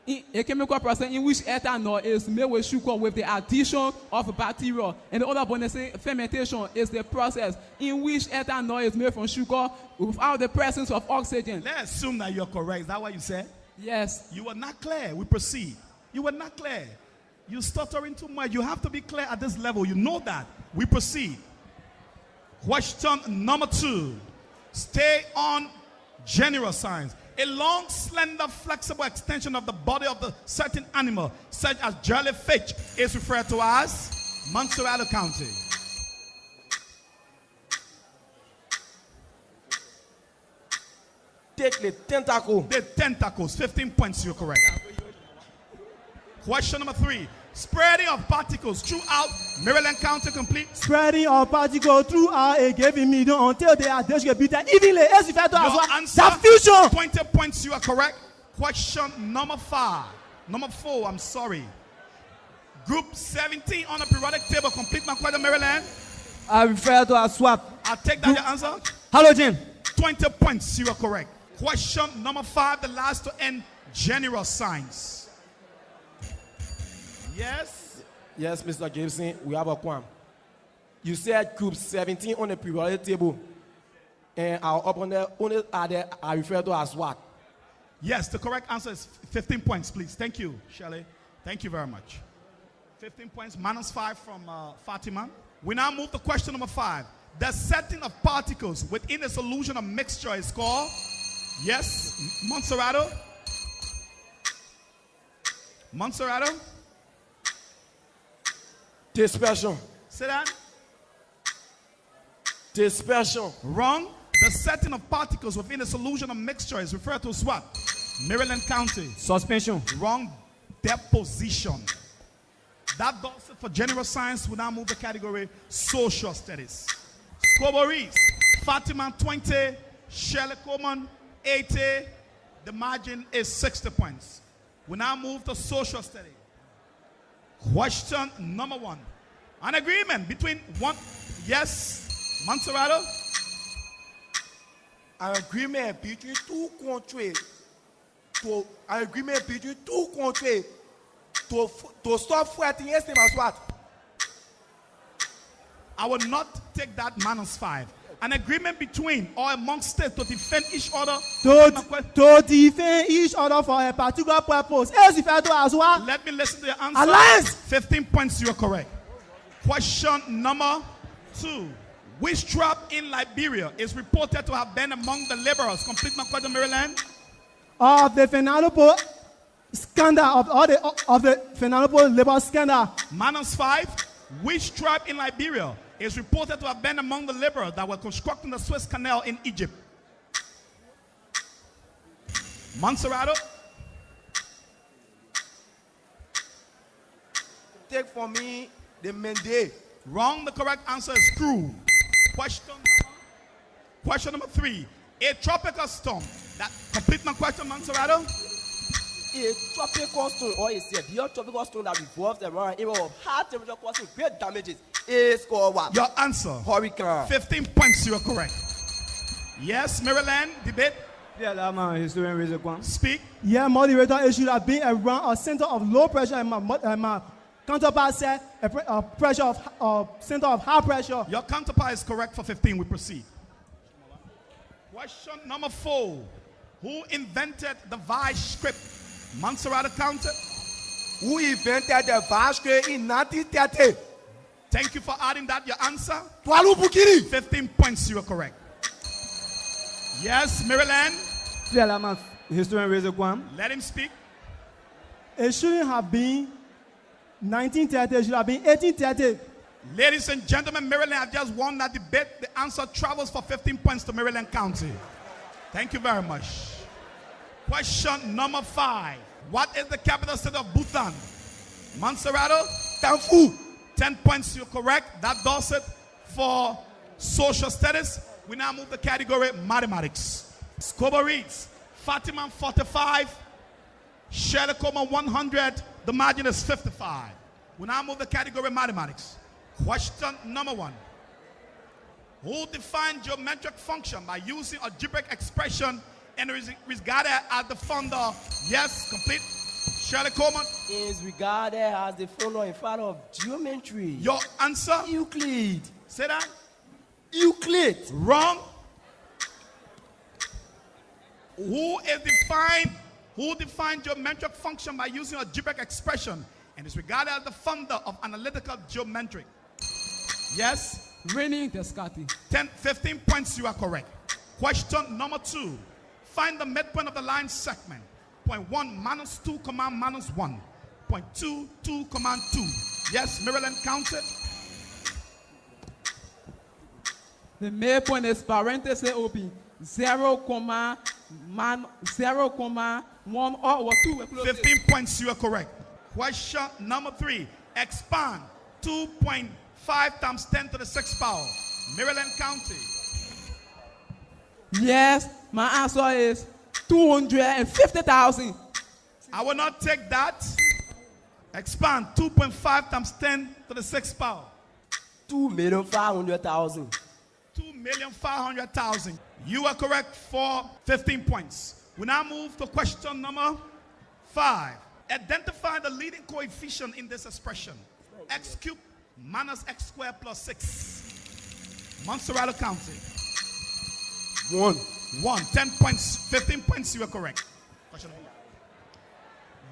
ethanol is made with sugar with the addition of bacteria. And the other one is fermentation is the process in which ethanol is made from sugar without the presence of oxygen.
Let's assume that you're correct. Is that what you said?
Yes.
You were not clear. We proceed. You were not clear. You're stuttering too much. You have to be clear at this level. You know that. We proceed. Question number 2. Stay on general signs. A long, slender, flexible extension of the body of the certain animal, such as jellyfish, is referred to as Montserrat County.
Take the tentacle.
The tentacles. 15 points. You're correct. Question number 3. Spreading of particles throughout Maryland County complete.
Spreading of particles throughout a given medium until they are distributed evenly. As if
Your
fusion.
20 points. You are correct. Question number 4. I'm sorry. Group 17 on the periodic table. Complete my question, Maryland.
I refer to as swap.
I'll take that your answer.
Halogen.
20 points. You are correct. Question number 5. The last to end. General signs. Yes?
Yes, Mr. Gibson, we have a quam. You said group 17 on the periodic table. And our opponent only are referred to as what?
Yes, the correct answer is 15 points, please. Thank you, Shelley. Thank you very much. 15 points, -5 from Fatima. We now move to question number 5. The setting of particles within a solution of mixture is called, yes, Montserrato. Montserrato.
Dispersion.
Say that.
Dispersion.
Wrong. The setting of particles within a solution of mixture is referred to as what? Maryland County.
Suspension.
Wrong. Deposition. That does it for general science. We now move the category social studies. Scoboris. Fatima 20. Shelley Coleman 80. The margin is 60 points. We now move to social studies. Question number 1. An agreement between one, yes, Montserrato?
An agreement between two countries to stop fighting against them as what?
I will not take that -5. An agreement between or among states to defend each other.
To defend each other for a particular purpose. As if as what?
Let me listen to your answer.
Alliance.
15 points, you are correct. Question number 2. Which tribe in Liberia is reported to have been among the laborers? Complete my question, Maryland.
Of the Fenalopo scandal, of the Fenalopo labor scandal.
-5. Which tribe in Liberia is reported to have been among the laborers that were constructing the Suez Canal in Egypt? Montserrato.
Take for me the Mende.
Wrong. The correct answer is Crew. Question number 3. A tropical storm that complete my question, Montserrato.
A tropical storm or a severe tropical storm that revolves around an area of high temperature causing great damages is called what?
Your answer.
Hurricane.
15 points, you are correct. Yes, Maryland, debate. Speak.
Yeah, moderator, it should have been around a center of low pressure and my counterpart said a pressure of center of high pressure.
Your counterpart is correct for 15. We proceed. Question number 4. Who invented the vice script? Montserrat County.
Who invented the vice script in 1930?
Thank you for adding that. Your answer?
Twalu Bukiri.
15 points. You are correct. Yes, Maryland. Let him speak.
It shouldn't have been 1930. It should have been 1830.
Ladies and gentlemen, Maryland have just won that debate. The answer travels for 15 points to Maryland County. Thank you very much. Question number 5. What is the capital city of Bhutan? Montserrato?
Thimphu.
10 points, you're correct. That does it for social studies. We now move the category mathematics. Scobo reads, Fatima 45, Shelley Coleman 100. The margin is 55. We now move the category mathematics. Question number 1. Who defined geometric function by using algebraic expression and is regarded as the founder? Yes, complete. Shelley Coleman.
Is regarded as the founder in front of geometry.
Your answer?
Euclid.
Say that.
Euclid.
Wrong. Who defined geometric function by using algebraic expression and is regarded as the founder of analytical geometry. Yes?
Raining Descartes.
15 points, you are correct. Question number 2. Find the midpoint of the line segment. Point 1 minus 2, command minus 1. Point 2, 2, command 2. Yes, Maryland, count it.
The midpoint is parenthesis open. 0, 0, 1 or 2.
15 points, you are correct. Question number 3. Expand 2.5 times 10 to the 6th power. Maryland County.
Yes, my answer is 250,000.
I will not take that. Expand 2.5 times 10 to the 6th power.
2,500,000.
2,500,000. You are correct for 15 points. We now move to question number 5. Identify the leading coefficient in this expression. X cubed minus x squared plus 6. Montserrat County. 1. 10 points. 15 points. You are correct. Question number 1.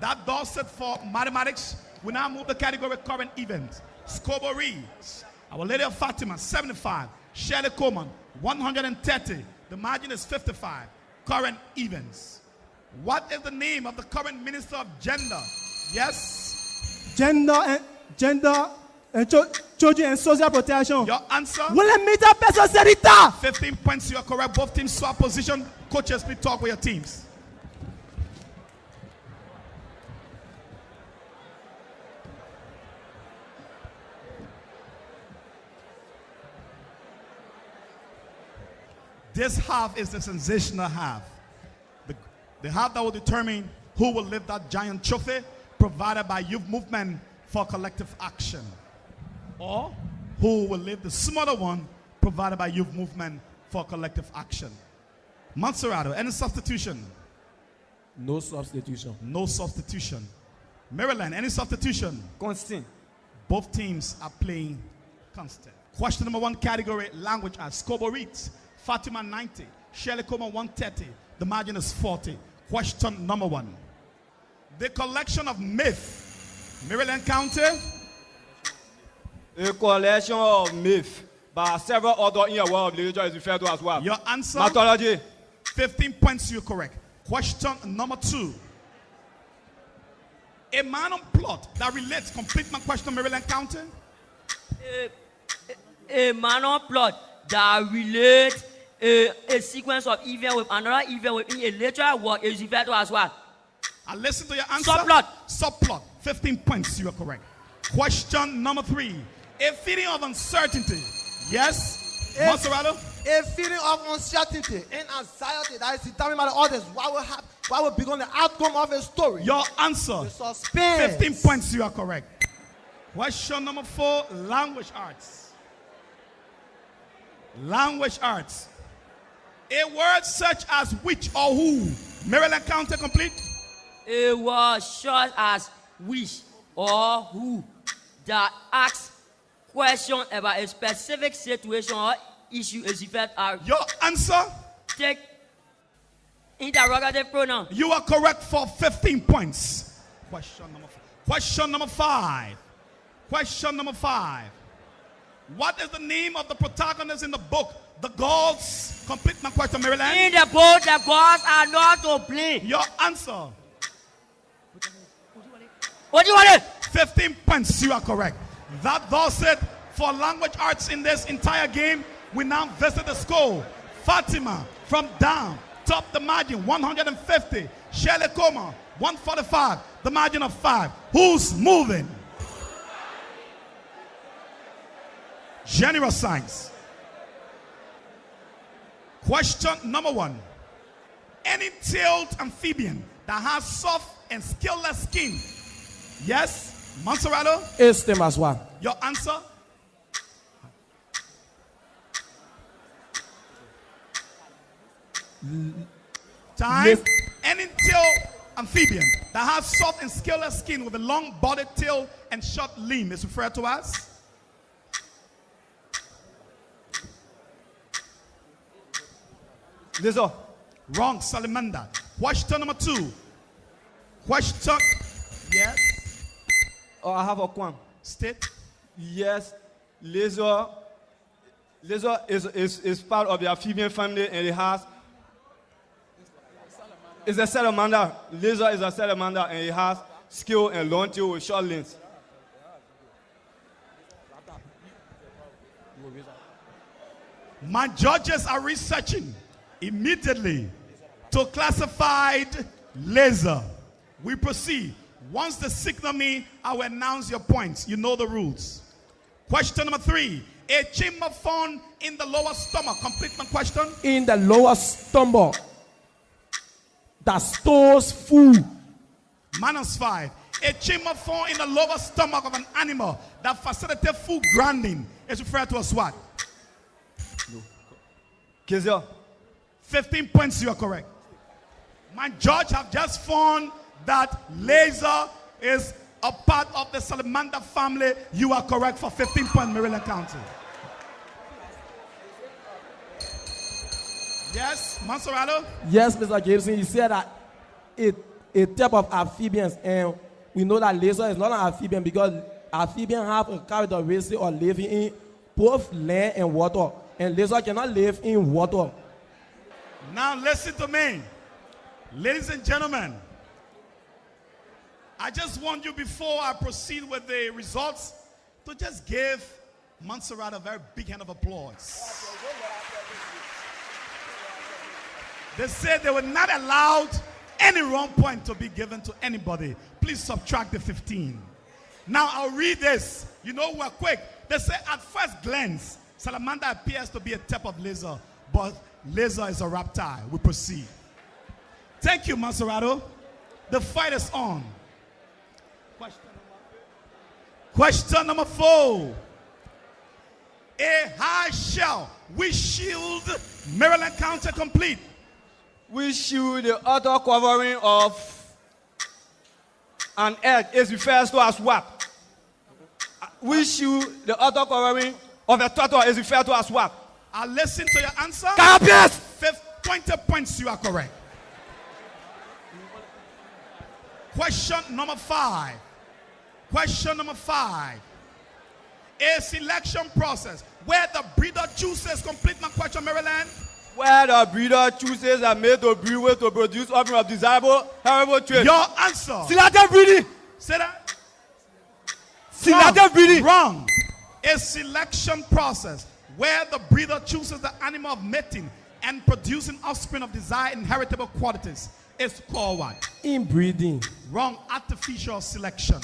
That does it for mathematics. We now move to category current events. Scobo reads, Our Lady of Fatima, 75. Shirley Coleman, 130. The margin is 55. Current events. What is the name of the current Minister of Gender? Yes?
Gender and Children and Social Protection.
Your answer?
William Mita Peso Serita.
15 points, you are correct. Both teams swap position. Coaches, please talk with your teams. This half is the sensational half. The half that will determine who will lift that giant trophy provided by Youth Movement for Collective Action. Or who will lift the smaller one provided by Youth Movement for Collective Action. Montserrat, any substitution?
No substitution.
No substitution. Maryland, any substitution?
Constant.
Both teams are playing constant. Question number 1 category, language arts. Scobo reads, Fatima 90, Shirley Coleman 130. The margin is 40. Question number 1. The collection of myth. Maryland County.
A collection of myth by several other in your world of literature is referred to as well.
Your answer?
Mythology.
15 points, you're correct. Question number 2. A man on plot that relates, complete my question, Maryland County.
A man on plot that relates a sequence of events with another event within a literal work is referred to as what?
And listen to your answer.
Subplot.
Subplot. 15 points, you are correct. Question number 3. A feeling of uncertainty. Yes? Montserrat?
A feeling of uncertainty and anxiety that is determined by the others. What will happen? What will become the outcome of a story?
Your answer.
The suspense.
15 points, you are correct. Question number 4. Language arts. Language arts. A word such as which or who. Maryland County complete.
A word such as which or who that asks question about a specific situation or issue is referred as.
Your answer?
Take interrogative pronoun.
You are correct for 15 points. Question number 5. Question number 5. Question number 5. What is the name of the protagonist in the book, The Gods? Complete my question, Maryland.
In the book, the gods are not to blame.
Your answer?
What do you want?
15 points, you are correct. That does it for language arts in this entire game. We now visit the school. Fatima from down, top the margin, 150. Shirley Coleman, 145, the margin of 5. Who's moving? General science. Question number 1. Any tailed amphibian that has soft and scaleless skin. Yes, Montserrat?
It's them as well.
Your answer? Time. Any tailed amphibian that has soft and scaleless skin with a long body, tail, and short limb is referred to as?
Lizard.
Wrong, salamander. Question number 2. Question. Yes.
Oh, I have a qualm.
State.
Yes, Laser is part of the amphibian family, and it has. It's a salamander. Laser is a salamander, and it has skill and long tail with short limbs.
My judges are researching immediately to classified laser. We proceed. Once they signal me, I will announce your points. You know the rules. Question number 3. A chamber found in the lower stomach. Complete my question.
In the lower stomach that stores food.
-5. A chamber found in the lower stomach of an animal that facilitates food grinding is referred to as what?
Kizia.
15 points, you are correct. My judge have just found that laser is a part of the salamander family. You are correct for 15 points, Maryland County. Yes, Monserrato?
Yes, Mr. Gibson, you said that a type of amphibians, and we know that laser is not an amphibian because amphibians have a characteristic of living in both land and water, and laser cannot live in water.
Now listen to me. Ladies and gentlemen, I just want you, before I proceed with the results, to just give Montserrat a very big hand of applause. They said they were not allowed any wrong point to be given to anybody. Please subtract the 15. Now I'll read this. You know, we're quick. They say at first glance, salamander appears to be a type of lizard, but lizard is a reptile. We proceed. Thank you, Monserrato. The fight is on. Question number 4. A high shell which shield Maryland County complete.
We shield the outer covering of an egg is referred to as what? We shield the outer covering of a turtle is referred to as what?
I'll listen to your answer.
Yes.
20 points, you are correct. Question number 5. Question number 5. A selection process where the breeder chooses, complete my question, Maryland.
Where the breeder chooses are made to breed with to produce offering of desirable, heritable traits.
Your answer.
Selective breeding.
Say that.
Selective breeding.
Wrong. A selection process where the breeder chooses the animal of mating and producing offspring of desired inheritable qualities is called what?
Inbreeding.
Wrong. Artificial selection.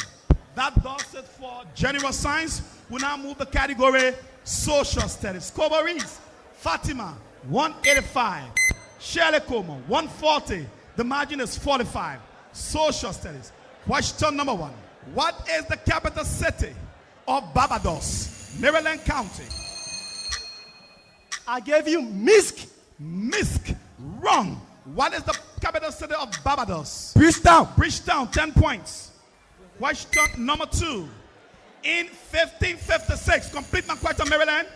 That does it for general science. We now move the category social studies. Kobaris, Fatima, 185. Shirley Como, 140. The margin is 45. Social studies. Question number 1. What is the capital city of Barbados, Maryland County?
I gave you Misk.
Misk. Wrong. What is the capital city of Barbados?
Bridgetown.
Bridgetown, 10 points. Question number 2. In 1556, complete my question, Maryland.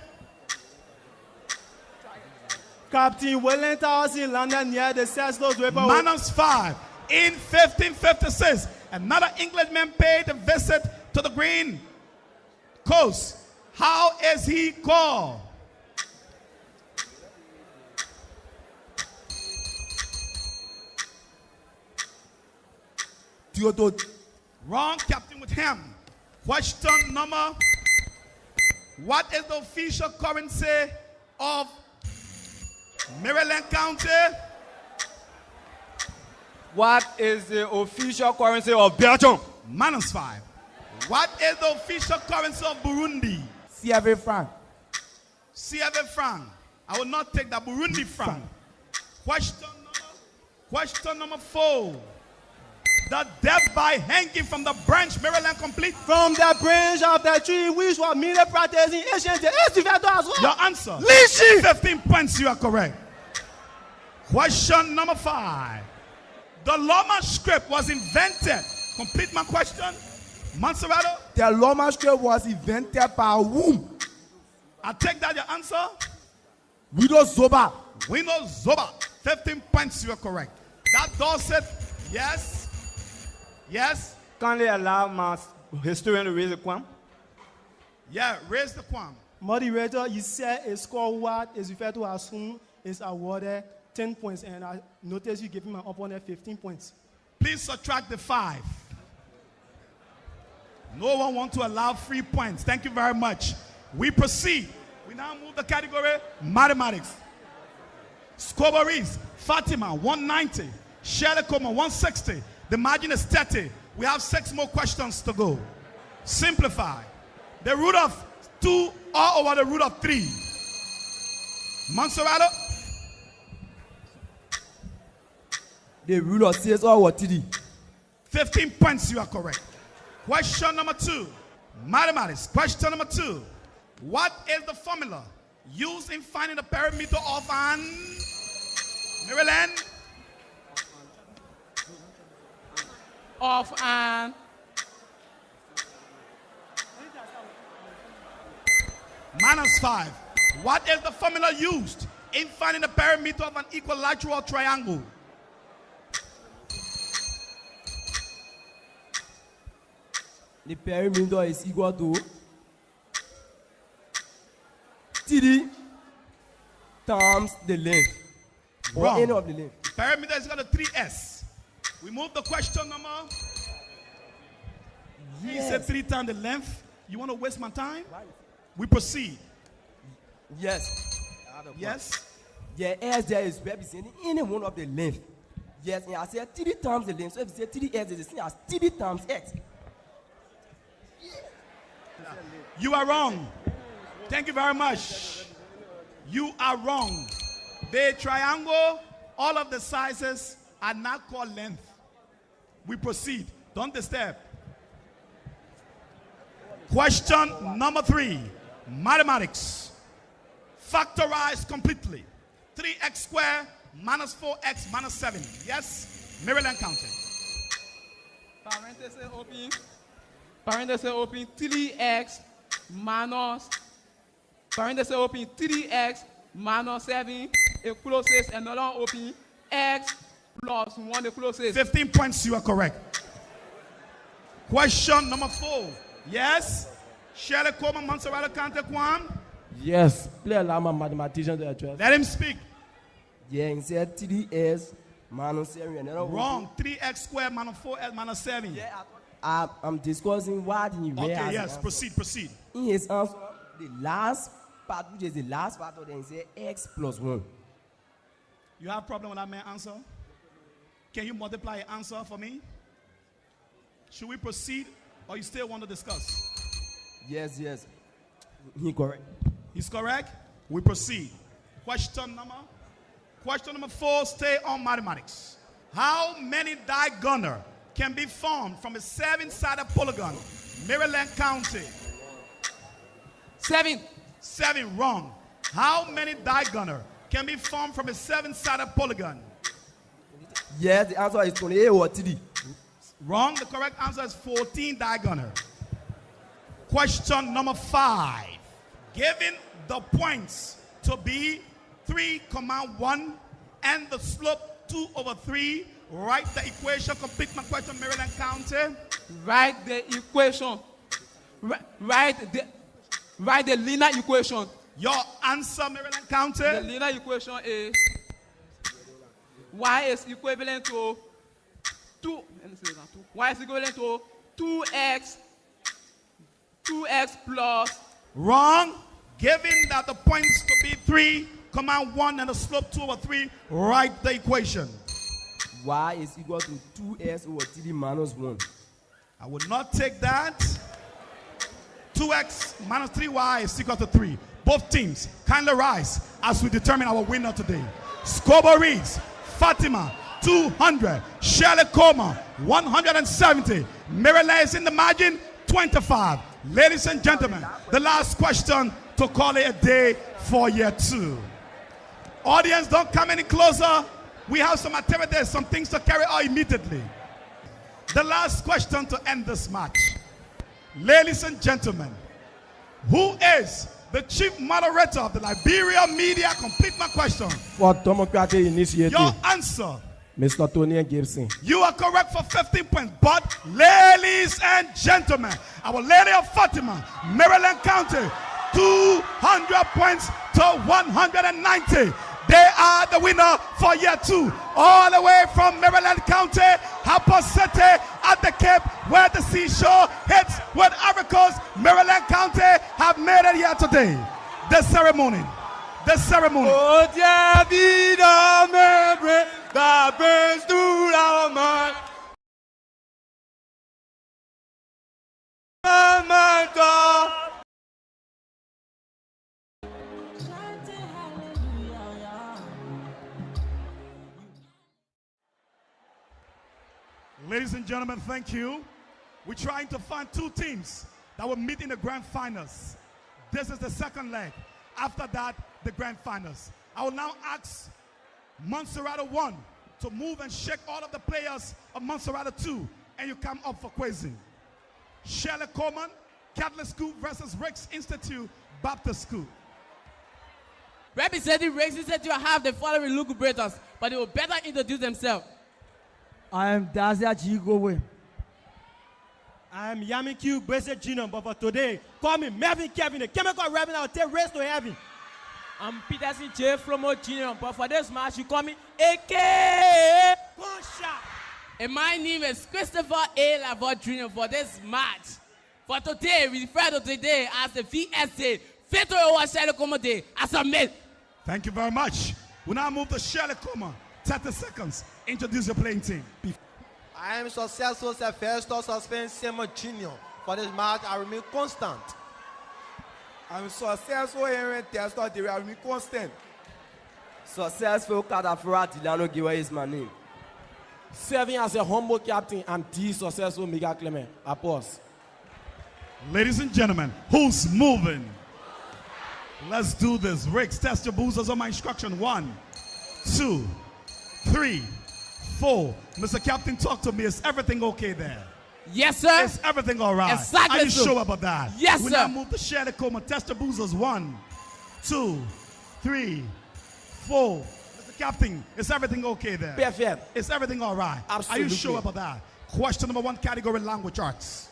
Captain Wellington was in London near the Cecil's River.
-5. In 1556, another Englishman paid a visit to the Green Coast. How is he called? Wrong, Captain with him. Question number. What is the official currency of Maryland County?
What is the official currency of Belgium?
-5. What is the official currency of Burundi?
CFA franc.
CFA franc. I will not take that. Burundi franc. Question number 4. The death by hanging from the branch, Maryland complete.
From the branch of the tree which was merely practicing ancient days.
Your answer.
Lychee.
15 points, you are correct. Question number 5. The Loma script was invented. Complete my question. Monserrato.
The Loma script was invented by whom?
I take that your answer.
Widow Zoba.
Widow Zoba. 15 points, you are correct. That does it. Yes. Yes.
Kindly allow Historian to raise the quam.
Yeah, raise the quam.
Moderator, you said a score what is referred to as whom is awarded 10 points, and I noticed you giving my opponent 15 points.
Please subtract the 5. No one wants to allow 3 points. Thank you very much. We proceed. We now move the category mathematics. Scobaries, Fatima, 190. Shirley Coleman, 160. The margin is 30. We have 6 more questions to go. Simplify. The root of 2 all over the root of 3. Monserrato.
The root of 6 all over 3.
15 points, you are correct. Question number 2. Mathematics. Question number 2. What is the formula used in finding the perimeter of an Maryland?
Of an
-5. What is the formula used in finding the perimeter of an equilateral triangle?
The perimeter is equal to 3 times the length. Or
Wrong.
any of the length.
Perimeter is equal to 3s. We move the question number. He said 3 times the length. You want to waste my time? We proceed.
Yes.
Yes.
The s there is representing any one of the length. Yes, and I said 3 times the length. So if you say 3s, it's the same as 3 times x.
You are wrong. Thank you very much. You are wrong. The triangle, all of the sizes are not called length. We proceed. Don't disturb. Question number 3. Mathematics. Factorize completely. 3x squared minus 4x minus 7. Yes? Maryland County.
parenthesis open. Parenthesis open 3x minus. Parenthesis open 3x minus 7. It closes another open x plus 1. It closes.
15 points, you are correct. Question number 4. Yes? Shirley Coleman, Montserrat County, Kwan.
Yes, please allow my mathematician to address.
Let him speak.
Yeah, he said 3s minus 7.
Wrong. 3x squared minus 4x minus 7.
Yeah, I'm discussing what he read.
Okay, yes, proceed.
In his answer, the last part, which is the last part of it, he said x plus 1.
You have a problem with that man answer? Can you multiply your answer for me? Should we proceed or you still want to discuss?
Yes. He correct.
He's correct. We proceed. Question number 4, stay on mathematics. How many diagonal can be formed from a 7-sided polygon? Maryland County.
7.
7, wrong. How many diagonal can be formed from a 7-sided polygon?
Yes, the answer is 28 or 3.
Wrong. The correct answer is 14 diagonal. Question number 5. Given the points to be 3,1 and the slope 2/3, write the equation. Complete my question, Maryland County.
Write the equation. Write the linear equation.
Your answer, Maryland County.
The linear equation is y is equivalent to 2. Y is equivalent to 2x plus.
Wrong. Given that the points to be 3,1 and the slope 2/3, write the equation.
Y is equal to 2s over 3 minus 1.
I would not take that. 2x minus 3y is equal to 3. Both teams kindly rise as we determine our winner today. Scoreboard reads Fatima 200, Shirley Coleman 170. Maryland is in the margin 25. Ladies and gentlemen, the last question to call it a day for year 2. Audience, don't come any closer. We have some activities, some things to carry out immediately. The last question to end this match. Ladies and gentlemen, who is the chief moderator of the Liberia Media? Complete my question.
For democratic initiative.
Your answer.
Mr. Tony Gibson.
You are correct for 15 points. But, ladies and gentlemen, Our Lady of Fatima, Maryland County, 200 points to 190. They are the winner for year 2. All the way from Maryland County, Harper City at the Cape, where the seashore hits with Aricos. Maryland County have made it here today. The ceremony.
Oh, dear, be the memory that burns through our mind. My God.
Ladies and gentlemen, thank you. We're trying to find 2 teams that will meet in the grand finals. This is the second leg. After that, the grand finals. I will now ask Montserrat 1 to move and shake all of the players of Montserrat 2, and you come up for quizzing. Shirley Coleman, Catholic School versus Ricks Institute Baptist School.
Representing Ricks Institute, I have the following lucubrators, but they will better introduce themselves.
I am Dazia G. Gowe. I am Yami Q. Bese Junior, but for today, call me Melvin Kevin, the chemical Reverend. I'll take race to heaven.
I'm Peterson J. Flomo Jr., but for this match, you call me AK. And my name is Christopher A. Lavot Jr. for this match. For today, we refer to today as the VSA, Victory over Shirley Coleman Day, as a myth.
Thank you very much. We now move to Shirley Coleman. 30 seconds. Introduce your playing team.
I am successful Sylvester Suspense Simon Jr. For this match, I remain constant.
I'm successful Aaron Tester, they will remain constant.
Successful Kadafura Dilano Giwa is my name.
Serving as a humble captain and the successful Mega Clement. Applause.
Ladies and gentlemen, who's moving? Let's do this. Ricks, test your boosters on my instruction. 1, 2, 3, 4. Mr. Captain, talk to me. Is everything okay there?
Yes, sir.
Is everything all right?
Exactly.
Are you sure about that?
Yes,
we
sir.
now move to Shirley Coleman. Test your boosters. 1, 2, 3, 4. Mr. Captain, is everything okay there?
Perfect.
Is everything all right?
Absolutely.
Are you sure about that? Question number 1, category language arts.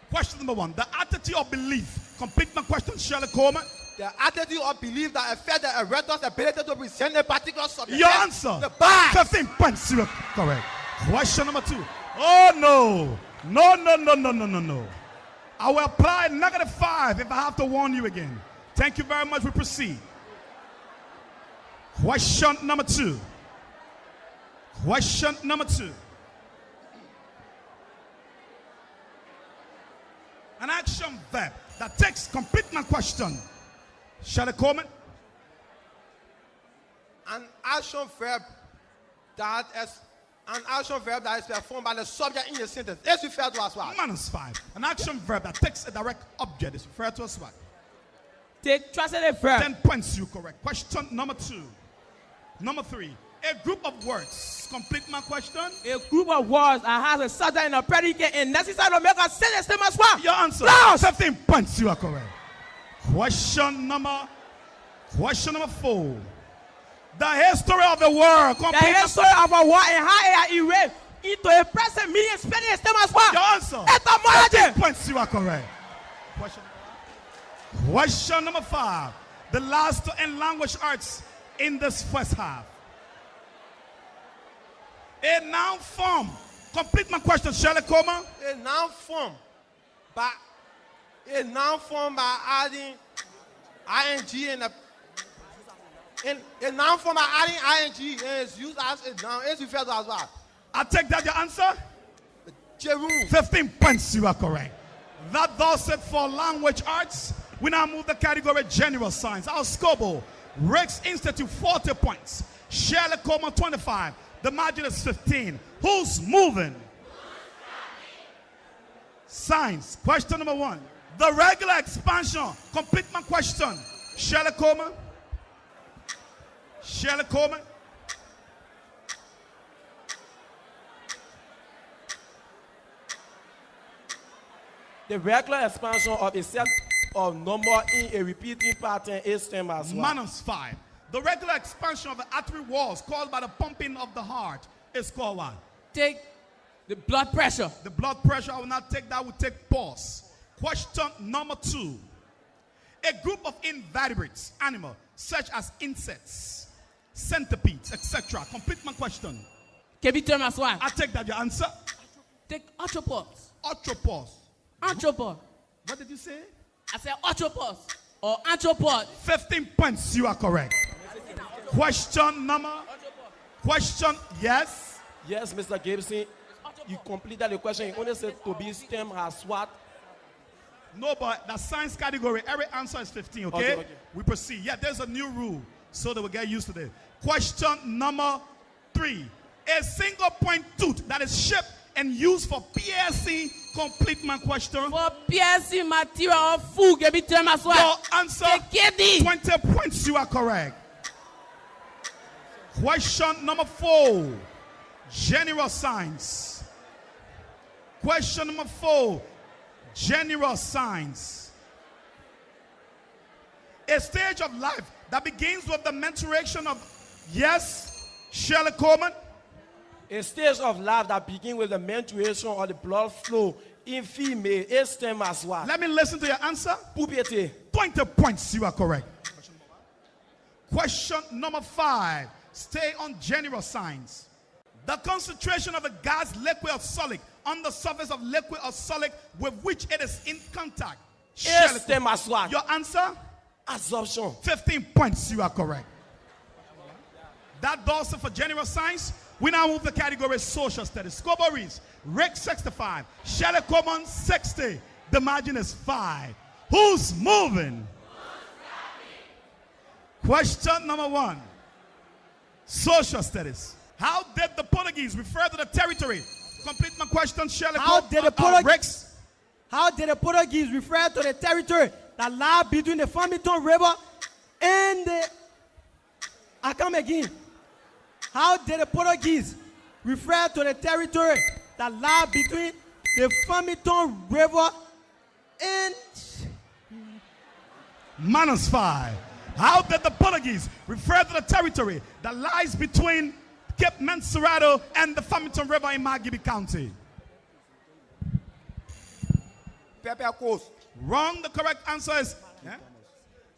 Question number 1, the attitude of belief. Complete my question, Shirley Coleman.
The attitude of belief that affects the erector's ability to present a particular subject.
Your answer.
The bar.
15 points. You are correct. Question number 2. Oh no. No. I will apply -5 if I have to warn you again. Thank you very much. We proceed. Question number 2. Question number 2. An action verb that takes complete my question. Shirley Coleman.
An action verb that is performed by the subject in the sentence is referred to as what?
-5. An action verb that takes a direct object is referred to as what?
Take transitive verb.
10 points, you correct. Question number 2. Number 3. A group of words. Complete my question.
A group of words that has a subject and a predicate and necessary to make a sentence stem as well.
Your answer. 15 points, you are correct. Question number 4. The history of the world.
The history of a word and how it erased into a present meaning spelling stem as well.
Your answer.
Etymology.
15 points, you are correct. Question number 5. The last in language arts in this first half. A noun form. Complete my question, Shirley Coleman.
A noun form by adding ing a noun form by adding ing is used as a noun. It's referred to as what?
I take that your answer.
Jeru.
15 points, you are correct. That does it for language arts. We now move the category general science. Our scoreboard. Ricks Institute 40 points. Shirley Coleman 25. The margin is 15. Who's moving? Science. Question number 1. The regular expansion. Complete my question. Shirley Coleman. Shirley Coleman.
The regular expansion of a set of number in a repeating pattern is same as what?
-5. The regular expansion of the artery walls caused by the pumping of the heart is called what?
Take the blood pressure.
The blood pressure, I will not take that, we'll take pause. Question number 2. A group of invertebrates, animals, such as insects, centipedes, etc. Complete my question.
Can you tell me as well?
I take that your answer.
Take arthropods.
Arthropod.
Arthropod.
What did you say?
I said arthropods or arthropod.
15 points, you are correct. Question, yes?
Yes, Mr. Gibson. You completed the question. You only said to be stem has what?
No, but the science category, every answer is 15, okay?
Okay.
We proceed. Yeah, there's a new rule, so they will get used to this. Question number 3. A single point tooth that is shaped and used for piercing. Complete my question.
For piercing material or food, can you tell me as well?
Your answer, 20 points, you are correct. Question number 4. General science. Question number 4. General science. A stage of life that begins with the maturation of, yes, Shirley Coleman?
A stage of life that begins with the maturation or the blood flow in female is stem as well.
Let me listen to your answer.
Puberty.
20 points, you are correct. Question number 5. Stay on general science. The concentration of a gas, liquid, or solid on the surface of liquid or solid with which it is in contact.
Yes, stem as well.
Your answer?
Absorption.
15 points, you are correct. That does it for general science. We now move the category social studies. Scobo reads, Rick 65, Shelley Coleman 60. The margin is 5. Who's moving? Question number 1. Social studies. How did the Portuguese refer to the territory? Complete my question, Shelley.
How did the Portuguese refer to the territory that lie between the Farmington River and the... I come again. How did the Portuguese refer to the territory that lie between the Farmington River and...
-5. How did the Portuguese refer to the territory that lies between Cape Menserado and the Farmington River in Margibi County? Wrong. The correct answer is,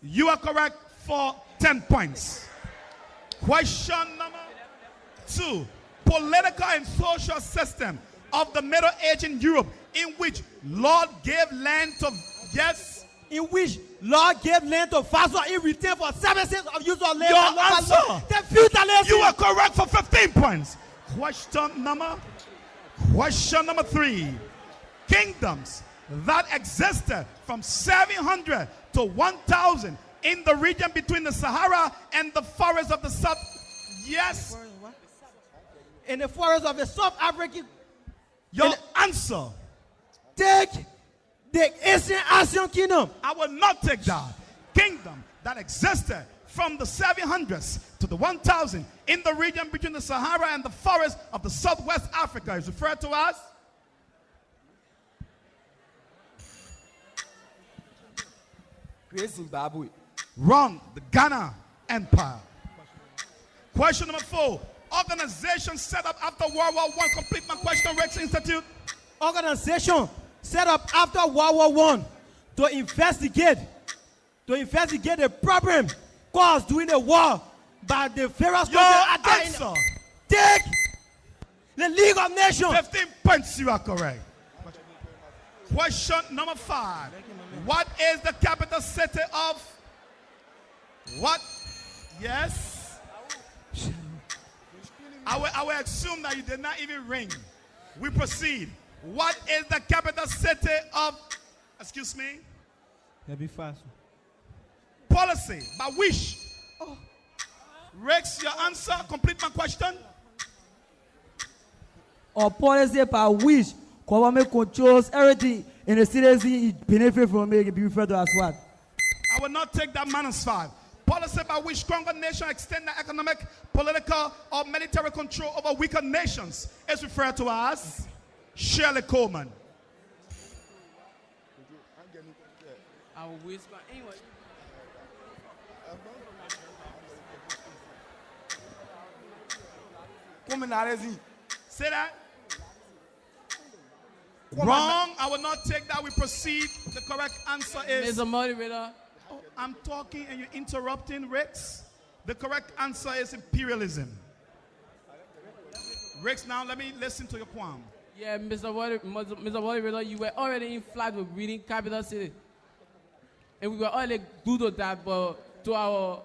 you are correct for 10 points. Question number 2. Political and social system of the Middle Age in Europe in which Lord gave land to, yes?
In which Lord gave land to vassal in return for services of use of land.
Your answer.
The feudalism.
You are correct for 15 points. Question number 3. Kingdoms that existed from 700 to 1000 in the region between the Sahara and the forests of the South. Yes.
In the forests of the South African.
Your answer.
Take the Eastern Asian kingdom.
I will not take that. Kingdom that existed from the 700s to the 1000 in the region between the Sahara and the forests of the Southwest Africa is referred to as?
Great Zimbabwe.
Wrong. The Ghana Empire. Question number 4. Organization set up after World War I. Complete my question, Rex Institute.
Organization set up after World War I to investigate the problem caused during the war by the various countries. Take the League of Nations.
15 points, you are correct. Question number 5. What is the capital city of what? Yes. I will assume that you did not even ring. We proceed. What is the capital city of, excuse me?
That'd be fast.
Policy, by which? Rex, your answer. Complete my question.
Or policy by which government controls everything in the citizen benefit from it can be referred to as what?
I will not take that -5. Policy by which stronger nations extend their economic, political, or military control over weaker nations is referred to as Shirley Coleman.
I will whisper anyway.
Come in, allez-y.
Say that. Wrong. I will not take that. We proceed. The correct answer is.
Mr. Moderator.
Oh, I'm talking and you're interrupting, Rex. The correct answer is imperialism. Rex, now let me listen to your qualm.
Yeah, Mr. Moderator, you were already in flight with reading capital city. And we were already good at that, but to our...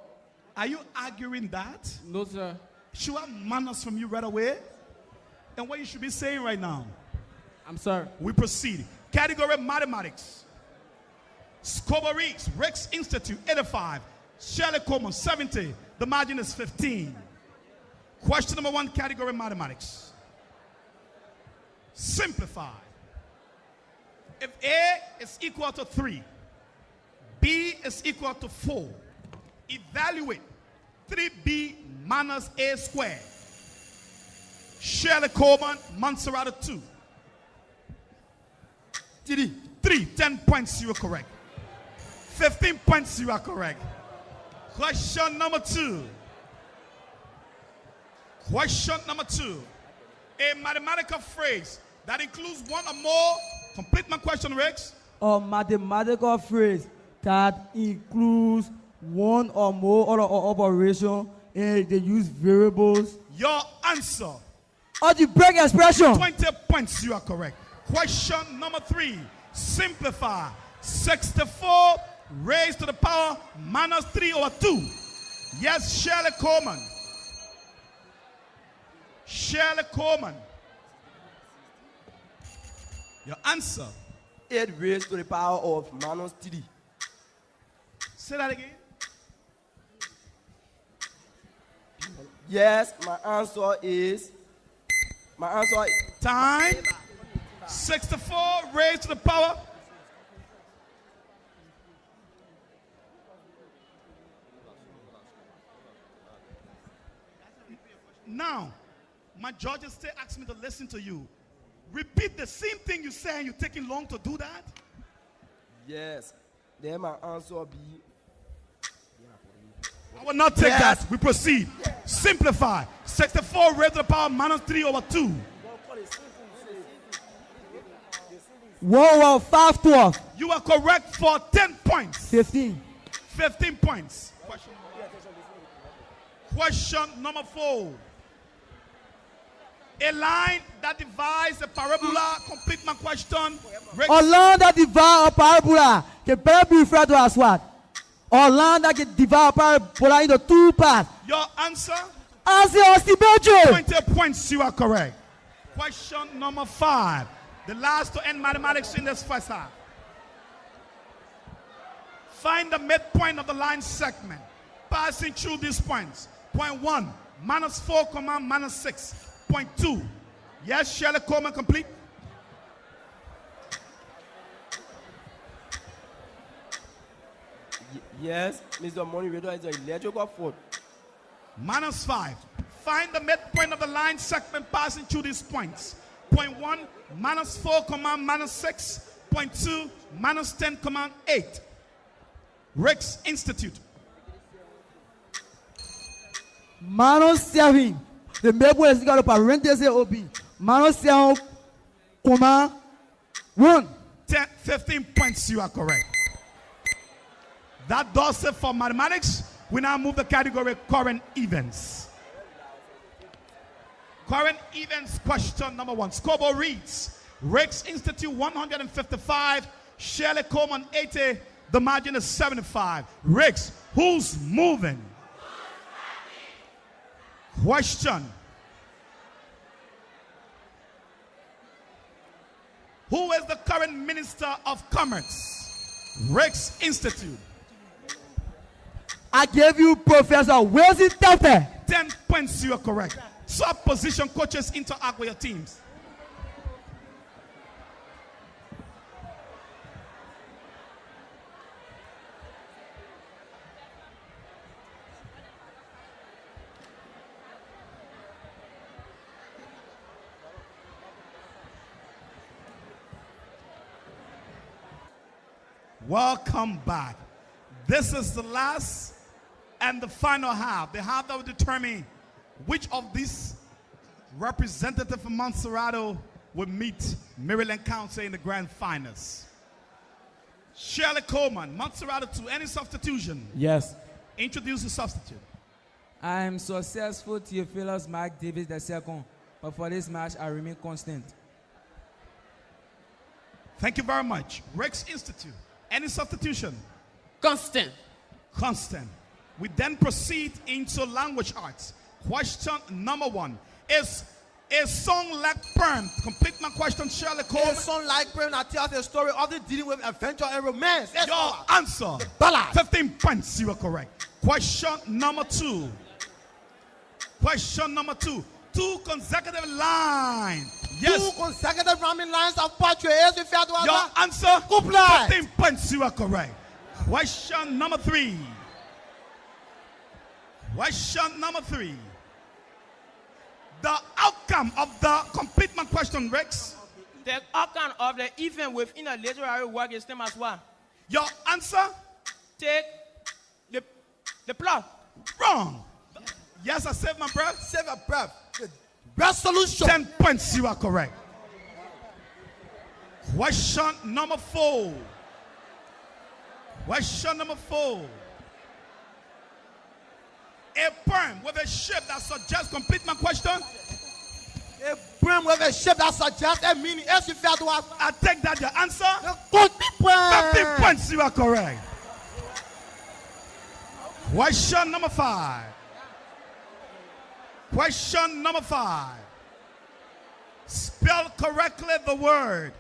Are you arguing that?
No, sir.
Should I manners from you right away? And what you should be saying right now?
I'm sorry.
We proceed. Category mathematics. Scobo Reeks, Rex Institute, 85. Shirley Coleman, 70. The margin is 15. Question number 1, category mathematics. Simplify. If A is equal to 3, B is equal to 4, evaluate 3B minus A squared. Shirley Coleman, Montserrat 2. 3, 10 points, you are correct. 15 points, you are correct. Question number 2. Question number 2. A mathematical phrase that includes one or more. Complete my question, Rex.
A mathematical phrase that includes one or more other operation and they use variables.
Your answer.
Algebraic expression.
20 points, you are correct. Question number 3. Simplify. 64 raised to the power minus 3 over 2. Yes, Shirley Coleman. Shirley Coleman. Your answer.
8 raised to the power of minus 3.
Say that again.
Yes, my answer is...
Time. 64 raised to the power. Now, my judges still ask me to listen to you. Repeat the same thing you say and you're taking long to do that?
Yes. Then my answer be...
I will not take that. We proceed. Simplify. 64 raised to the power minus 3 over 2.
512.
You are correct for 10 points.
15.
15 points. Question number 4. A line that divides a parabola. Complete my question.
A line that divides a parabola can better be referred to as what? A line that can divide a parabola into 2 parts.
Your answer?
As the
20 points, you are correct. Question number 5. The last to end mathematics in this first half. Find the midpoint of the line segment passing through these points. Point 1, minus 4, minus 6. Point 2. Yes, Shirley Coleman, complete.
Yes, Mr. Moderator, is an electrical fault.
Minus 5. Find the midpoint of the line segment passing through these points. Point 1, minus 4, minus 6. Point 2, minus 10, 8. Rex Institute.
Minus 7. The midpoint is equal to parenthesis OB. Minus 7, 1.
15 points, you are correct. That does it for mathematics. We now move the category current events. Current events question number 1. Scoreboard reads, Rex Institute 155, Shirley Coleman 80, the margin is 75. Rex, who's moving? Question. Who is the current Minister of Commerce? Rex Institute.
I gave you Professor Wilson Tepe.
10 points, you are correct. Swap position, coaches interact with your teams. Welcome back. This is the last and the final half. The half that will determine which of these representative from Montserrat will meet Maryland County in the grand finals. Shirley Coleman, Montserrat 2, any substitution?
Yes.
Introduce the substitute.
I am successful Theophilus Mark Davis II, but for this match I remain constant.
Thank you very much. Rex Institute, any substitution?
Constant.
Constant. We then proceed into language arts. Question number 1. Is a song like Perm? Complete my question, Shirley Coleman.
A song like Perm that tells a story often dealing with adventure and romance. Yes,
your answer.
Ballad.
15 points, you are correct. Question number 2. Question number 2. 2 consecutive lines. Yes.
2 consecutive rhyming lines of poetry. Yes, if you have to
your answer.
Couplet.
15 points, you are correct. Question number 3. Question number 3. The outcome of the complete my question, Rex.
The outcome of the event within a literary work is same as what?
Your answer?
Take the plot.
Wrong. Yes, I saved my breath.
Save a breath. The best solution.
10 points, you are correct. Question number 4. Question number 4. A poem with a shape that suggests, complete my question.
A poem with a shape that suggests a meaning. Yes, if you have to
I take that your answer.
15
points, you are correct. Question number 5. Question number 5. Spell correctly the word.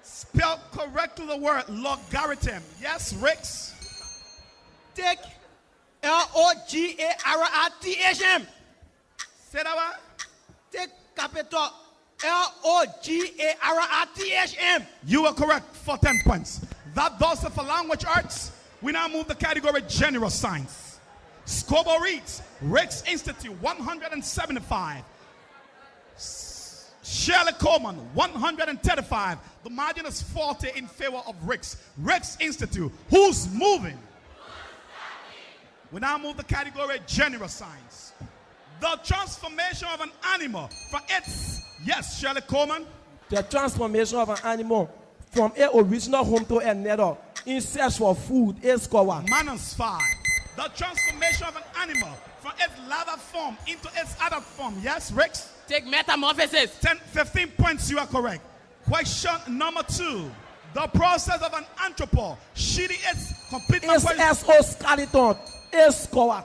Spell correctly the word logarithm. Yes, Rex.
Take Logarithм.
Say that one.
Take capital Logarithм.
You are correct for 10 points. That does it for language arts. We now move the category general science. Scoreboard reads Rex Institute 175. Shirley Coleman 135. The margin is 40 in favor of Rex. Rex Institute. Who's moving? We now move the category general science. The transformation of an animal from its, yes, Shirley Coleman.
The transformation of an animal from its original home to another in search for food is called
Minus 5. The transformation of an animal from its larval form into its adult form. Yes, Rex?
Take metamorphosis.
15 points, you are correct. Question number 2. The process of an anthropo shedding its complete
exoskeleton is called.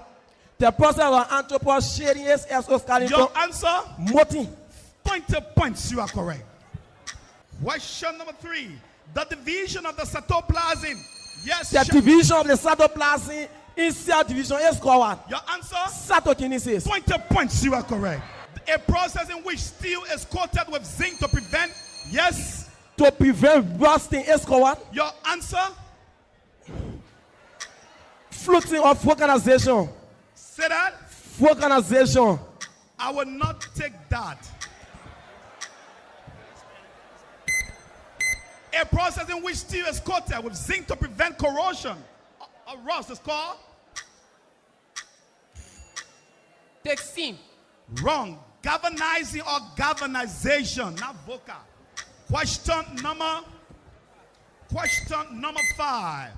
The process of an anthropo shedding its exoskeleton.
Your answer?
Motin.
20 points, you are correct. Question number 3. The division of the cytoplasm. Yes.
The division of the cytoplasm in cell division is called.
Your answer?
Cytokinesis.
20 points, you are correct. A process in which steel is coated with zinc to prevent, yes.
To prevent rusting is called.
Your answer?
Fluting or vulcanization.
Say that?
Vulcanization.
I will not take that. A process in which steel is coated with zinc to prevent corrosion or rust is called?
Take steam.
Wrong. Galvanizing or galvanization, not vocal. Question number 5.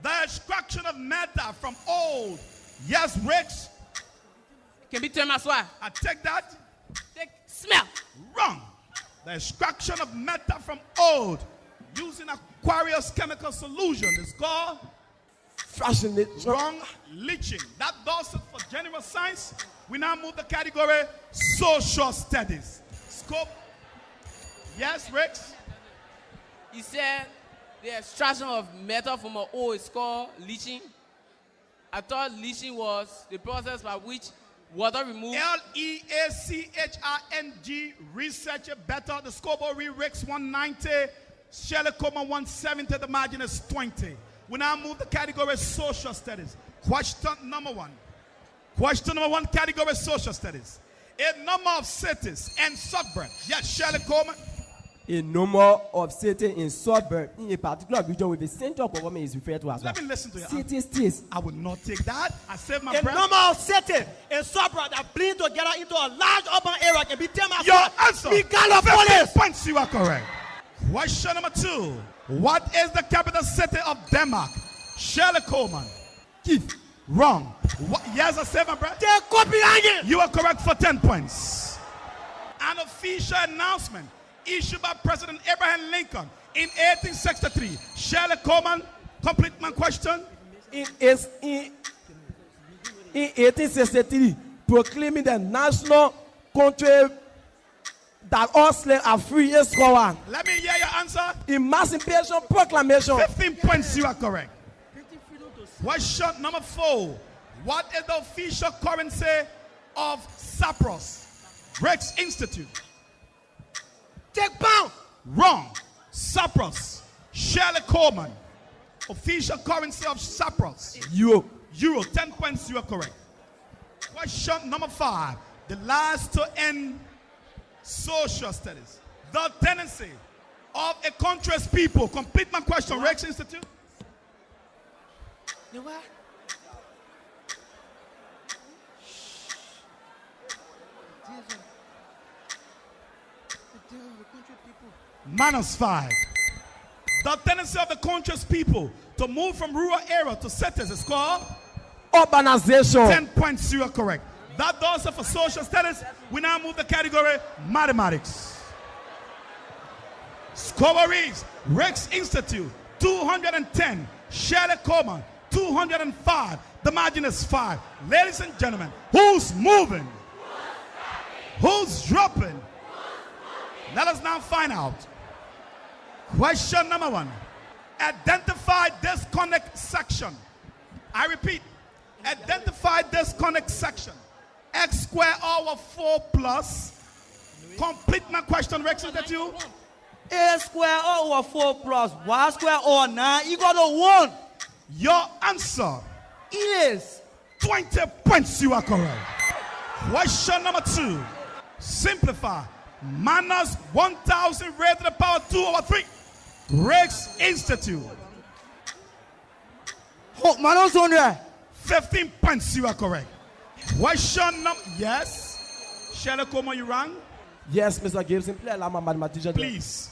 The extraction of metal from old. Yes, Rex.
Can be termed as what?
I take that.
Take smell.
Wrong. The extraction of metal from old using aqueous chemical solution is called wrong. Leaching. That does it for general science. We now move the category social studies. Scope. Yes, Rex?
He said the extraction of metal from an ore is called leaching. I thought leaching was the process by which water removed.
Leaching. Research it better. The scoreboard read Rex 190. Shirley Coleman 170. The margin is 20. We now move the category social studies. Question number 1. Question number 1, category social studies. A number of cities and suburbs. Yes, Shirley Coleman.
a number of cities in suburb in a particular region with the central government is referred to as
Let me listen to you.
city states.
I will not take that. I save my
A
breath.
number of cities in suburb that blend together into a large urban area can be termed as
Your answer.
megalopolis.
50 points, you are correct. Question number 2. What is the capital city of Denmark? Shirley Coleman.
Kiev.
Wrong. What? Yes, I saved my breath.
Copenhagen.
You are correct for 10 points. An official announcement issued by President Abraham Lincoln in 1863. Shirley Coleman, complete my question.
In 1863, proclaiming the national country that all slaves are free is called.
Let me hear your answer.
Emancipation Proclamation.
15 points, you are correct. Question number 4. What is the official currency of Cyprus? Rex Institute.
Take pound.
Wrong. Cyprus. Shirley Coleman. Official currency of Cyprus.
Euro.
Euro. 10 points, you are correct. Question number 5. The last to end social studies. The tendency of a country's people. Complete my question, Rex Institute.
The what?
-5. The tendency of the country's people to move from rural area to cities is called
urbanization.
10 points, you are correct. That does it for social studies. We now move the category mathematics. Scoreries, Rex Institute, 210. Shirley Coleman, 205. The margin is 5. Ladies and gentlemen, who's moving? Who's dropping? Let us now find out. Question number 1. Identify disconnect section. I repeat, identify disconnect section. X squared over 4 plus. Complete my question, Rex, is that you?
A square over 4 plus Y square over 9 equal to 1.
Your answer
is
20 points, you are correct. Question number 2. Simplify. Minus 1,000 raised to the power 2 over 3. Rex Institute.
Oh, minus 100.
15 points, you are correct. Question number, yes. Shirley Coleman, you wrong?
Yes, Mr. Gibson. Please allow my mathematician.
Please.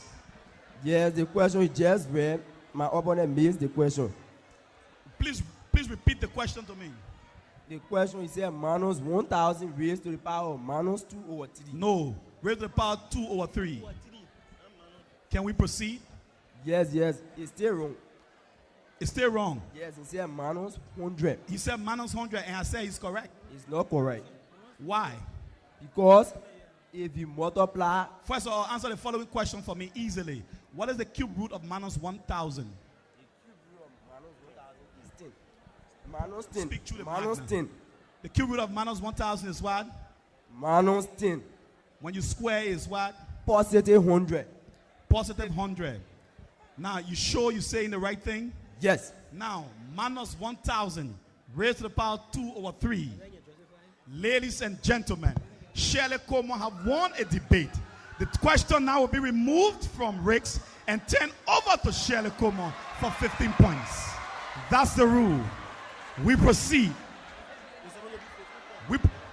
Yes, the question you just read, my opponent missed the question.
Please repeat the question to me.
The question is minus 1,000 raised to the power of minus 2 over 3.
No, raised to the power 2 over 3. Can we proceed?
Yes, it's still wrong.
It's still wrong.
Yes, he said minus 100.
He said minus 100 and I said he's correct.
It's not correct.
Why?
Because if you multiply...
First of all, answer the following question for me easily. What is the cube root of minus 1,000?
The cube root of minus 1,000 is 10. Minus 10.
Speak to the
minus
magna.
10.
The cube root of minus 1,000 is what?
Minus 10.
When you square is what?
Positive 100.
Positive 100. Now, you sure you're saying the right thing?
Yes.
Now, minus 1,000 raised to the power 2 over 3. Ladies and gentlemen, Shirley Coleman have won a debate. The question now will be removed from Rex and turned over to Shirley Coleman for 15 points. That's the rule. We proceed.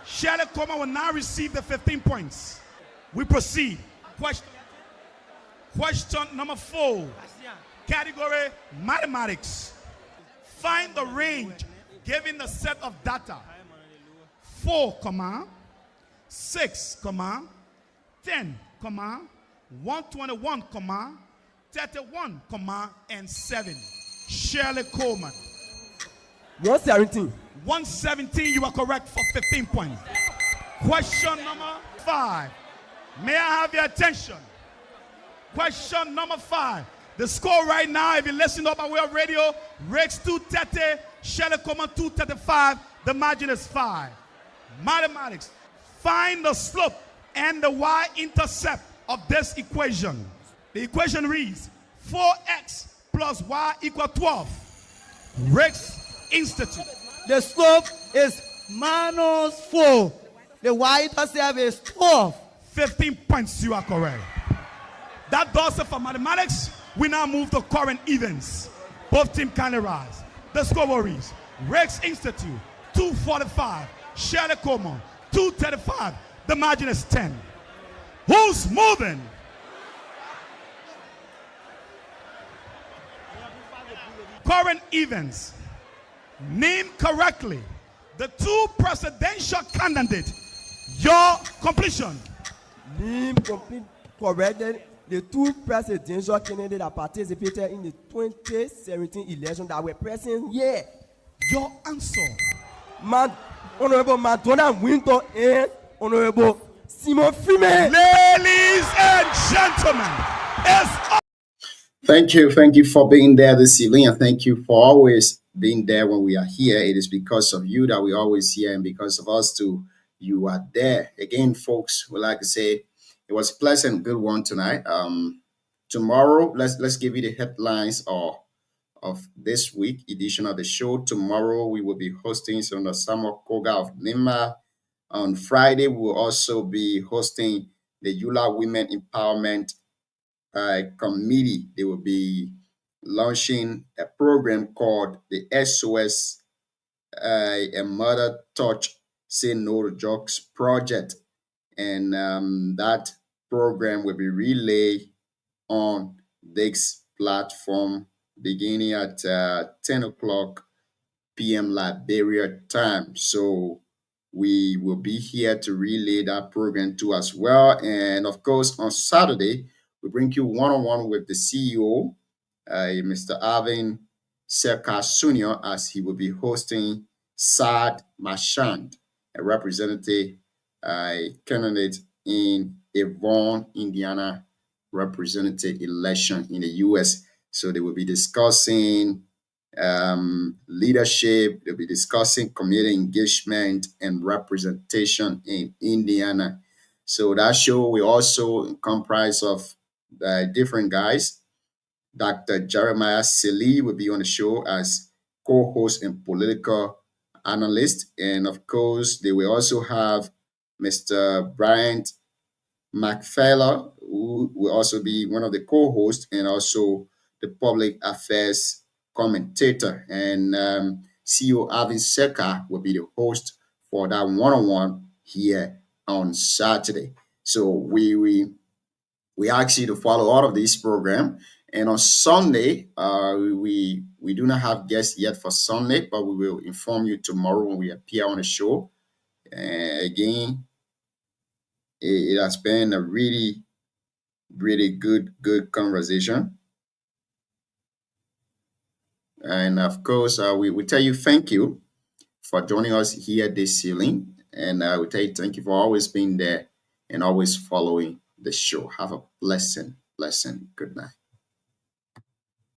Shirley Coleman will now receive the 15 points. We proceed. Question number 4. Category mathematics. Find the range given the set of data 4, 6, 10, 121, 31, and 7. Shirley Coleman.
117.
117, you are correct for 15 points. Question number 5. May I have your attention? Question number 5. The score right now, if you listen up by way of radio, Rex 230, Shirley Coleman 235. The margin is 5. Mathematics. Find the slope and the y-intercept of this equation. The equation reads 4x plus y equal 12. Rex Institute.
The slope is minus 4. The y-intercept is 12.
15 points, you are correct. That does it for mathematics. We now move to current events. Both teams kindly rise. The scoreboard reads Rex Institute 245, Shirley Coleman 235. The margin is 10. Who's moving? Current events. Name correctly the two presidential candidates. Your completion.
Name complete correctly the two presidential candidates that participated in the 2017 election that were present here.
Your answer.
Honorable Madonna Winter and Honorable Simon Freeman.
Ladies and gentlemen,
Thank you for being there this evening, and thank you for always being there when we are here. It is because of you that we're always here, and because of us too, you are there. Again, folks, we like to say it was a pleasant, good one tonight. Tomorrow, let's give you the headlines of this week edition of the show. Tomorrow, we will be hosting Senator Samuel Koga of Lima. On Friday, we will also be hosting the Eula Women Empowerment Committee. They will be launching a program called the SOS A Mother Touch Say No to Drugs Project. And that program will be relayed on this platform beginning at 10 o'clock p.m. Liberia time. So we will be here to relay that program too as well. And of course, on Saturday, we bring you one-on-one with the CEO, Mr. Alvin Serka Sr., as he will be hosting Saad Mashand, a representative candidate in Avon, Indiana representative election in the U.S. So they will be discussing leadership, they'll be discussing community engagement and representation in Indiana. So that show will also comprise of different guys. Dr. Jeremiah Sili will be on the show as co-host and political analyst. And of course, they will also have Mr. Bryant McFella, who will also be one of the co-hosts and also the public affairs commentator. And CEO Alvin Seka will be the host for that one-on-one here on Saturday. So we ask you to follow all of this program. And on Sunday, we do not have guests yet for Sunday, but we will inform you tomorrow when we appear on the show. Again, it has been a really, really good conversation. And of course, we tell you thank you for joining us here this evening. And we tell you thank you for always being there and always following the show. Have a blessing good night.